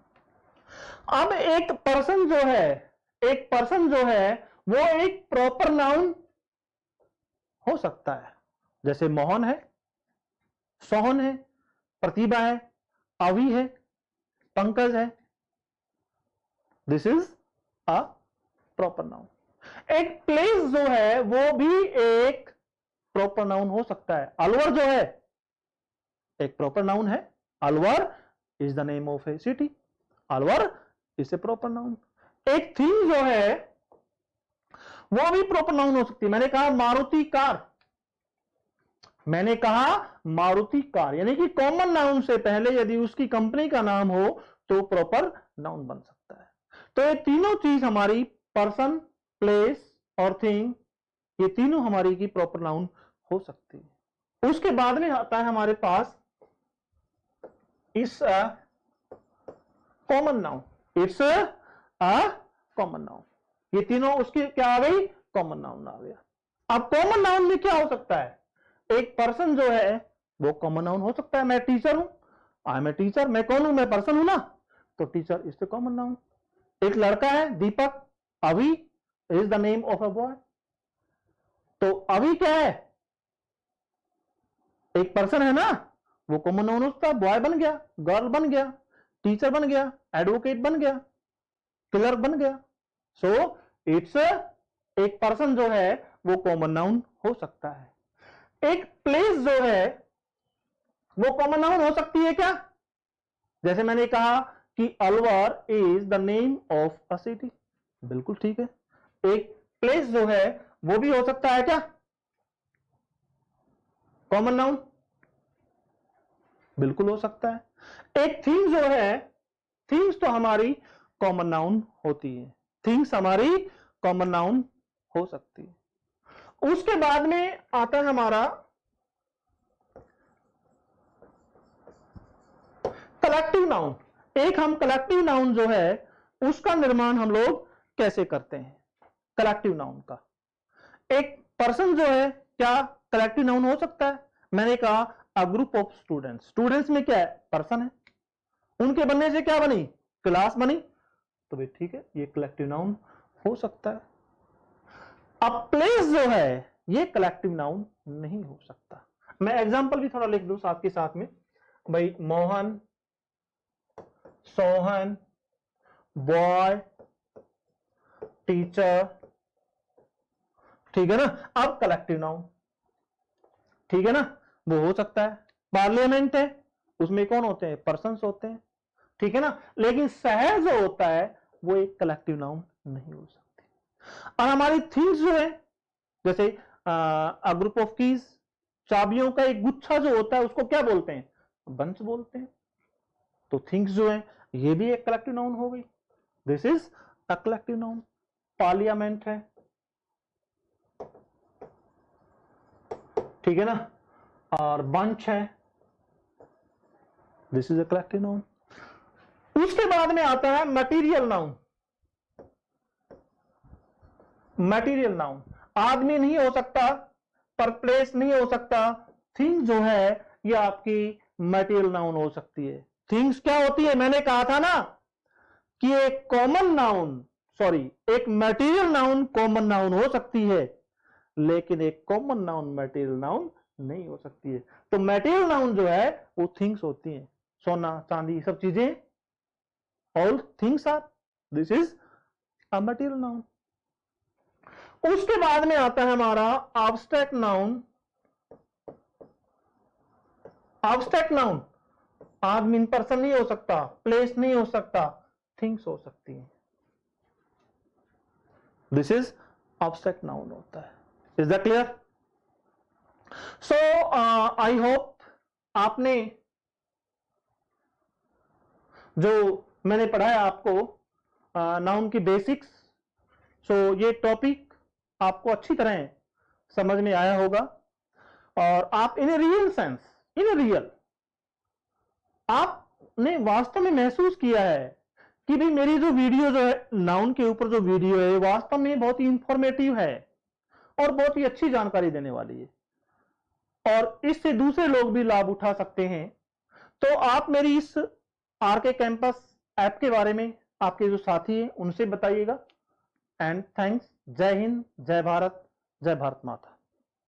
अब एक पर्सन जो है, एक पर्सन जो है वो एक प्रॉपर नाउन हो सकता है। जैसे मोहन है, सोहन है, प्रतिभा है, अवि है, पंकज है, this is a proper noun. एक प्लेस जो है वो भी एक प्रॉपर नाउन हो सकता है। अलवर जो है एक प्रॉपर नाउन है, Alwar is the name of a city, Alwar is a proper noun. एक थिंग जो है वो भी प्रॉपर नाउन हो सकती है। मैंने कहा मारुति कार, मैंने कहा मारुति कार, यानी कि कॉमन नाउन से पहले यदि उसकी कंपनी का नाम हो तो प्रॉपर नाउन बन सकता है। तो ये तीनों चीज हमारी, पर्सन, प्लेस और थिंग, ये तीनों हमारी की प्रॉपर नाउन हो सकती है। उसके बाद में आता है हमारे पास इस common noun, it's a common noun. ये तीनों उसकी क्या आ गई, कॉमन नाउन आ गया। अब कॉमन नाउन में क्या हो सकता है, एक पर्सन जो है वो कॉमन नाउन हो सकता है। मैं टीचर हूं, आई एम ए टीचर, मैं कौन हूं, मैं पर्सन हूं ना, तो teacher is the common noun. एक लड़का है दीपक, अभी is the name of a boy, तो अभी क्या है, एक पर्सन है ना, वो कॉमन नाउन होता है। बॉय बन गया, गर्ल बन गया, टीचर बन गया, एडवोकेट बन गया, क्लर्क बन गया। सो इट्स एक पर्सन जो है वो कॉमन नाउन हो सकता है। एक प्लेस जो है वो कॉमन नाउन हो सकती है क्या, जैसे मैंने कहा कि Alwar is the name of a city, बिल्कुल ठीक है। एक प्लेस जो है वो भी हो सकता है क्या कॉमन नाउन, बिल्कुल हो सकता है। एक थिंग जो है, थिंग्स तो हमारी कॉमन नाउन होती है, थिंग्स हमारी कॉमन नाउन हो सकती है। उसके बाद में आता है हमारा कलेक्टिव नाउन। एक हम कलेक्टिव नाउन जो है उसका निर्माण हम लोग कैसे करते हैं। कलेक्टिव नाउन का एक पर्सन जो है क्या कलेक्टिव नाउन हो सकता है। मैंने कहा अ ग्रुप ऑफ स्टूडेंट्स, स्टूडेंट्स में क्या है, पर्सन है, उनके बनने से क्या बनी, क्लास बनी, तो भाई ठीक है ये कलेक्टिव नाउन हो सकता है। अब प्लेस जो है ये कलेक्टिव नाउन नहीं हो सकता। मैं एग्जांपल भी थोड़ा लिख दूं साथ के साथ में, भाई मोहन, सोहन, बॉय, टीचर, ठीक है ना। अब कलेक्टिव नाउन, ठीक है ना, वो हो सकता है। पार्लियामेंट है, उसमें कौन होते हैं, पर्सन्स होते हैं, ठीक है ना। लेकिन शहर जो होता है वो एक कलेक्टिव नाउन नहीं हो सकती। और हमारी थिंग्स जो है, जैसे अ ग्रुप ऑफ कीज, चाबियों का एक गुच्छा जो होता है उसको क्या बोलते हैं, बंच बोलते हैं। तो थिंग्स जो है ये भी एक कलेक्टिव नाउन हो गई, this is a collective noun. Parliament है, ठीक है ना, और बंच है, this is a collective noun. उसके बाद में आता है मटेरियल नाउन। मटेरियल नाउन आदमी नहीं हो सकता, पर प्लेस नहीं हो सकता, थिंग जो है ये आपकी मटेरियल नाउन हो सकती है। थिंग्स क्या होती है, मैंने कहा था ना कि एक कॉमन नाउन, सॉरी एक मटेरियल नाउन कॉमन नाउन हो सकती है, लेकिन एक कॉमन नाउन मटेरियल नाउन नहीं हो सकती है। तो मटेरियल नाउन जो है वो थिंग्स होती हैं, सोना चांदी सब चीजें, all things are, this is a material noun. उसके बाद में आता है हमारा एब्स्ट्रैक्ट नाउन। एब्स्ट्रैक्ट नाउन आदमी इन पर्सन नहीं हो सकता, प्लेस नहीं हो सकता, थिंग्स हो सकती हैं, दिस इज एब्स्ट्रैक्ट नाउन होता है। Is that clear. So I hope आपने जो मैंने पढ़ाया आपको नाउन की बेसिक्स, सो ये टॉपिक आपको अच्छी तरह समझ में आया होगा। और आप in a real sense, in a real, आपने वास्तव में महसूस किया है कि भाई मेरी जो वीडियो जो है नाउन के ऊपर जो वीडियो है वास्तव में बहुत ही इंफॉर्मेटिव है और बहुत ही अच्छी जानकारी देने वाली है, और इससे दूसरे लोग भी लाभ उठा सकते हैं। तो आप मेरी इस आरके कैंपस ऐप के बारे में आपके जो साथी हैं उनसे बताइएगा। And thanks. जय हिंद, जय भारत, जय भारत माता।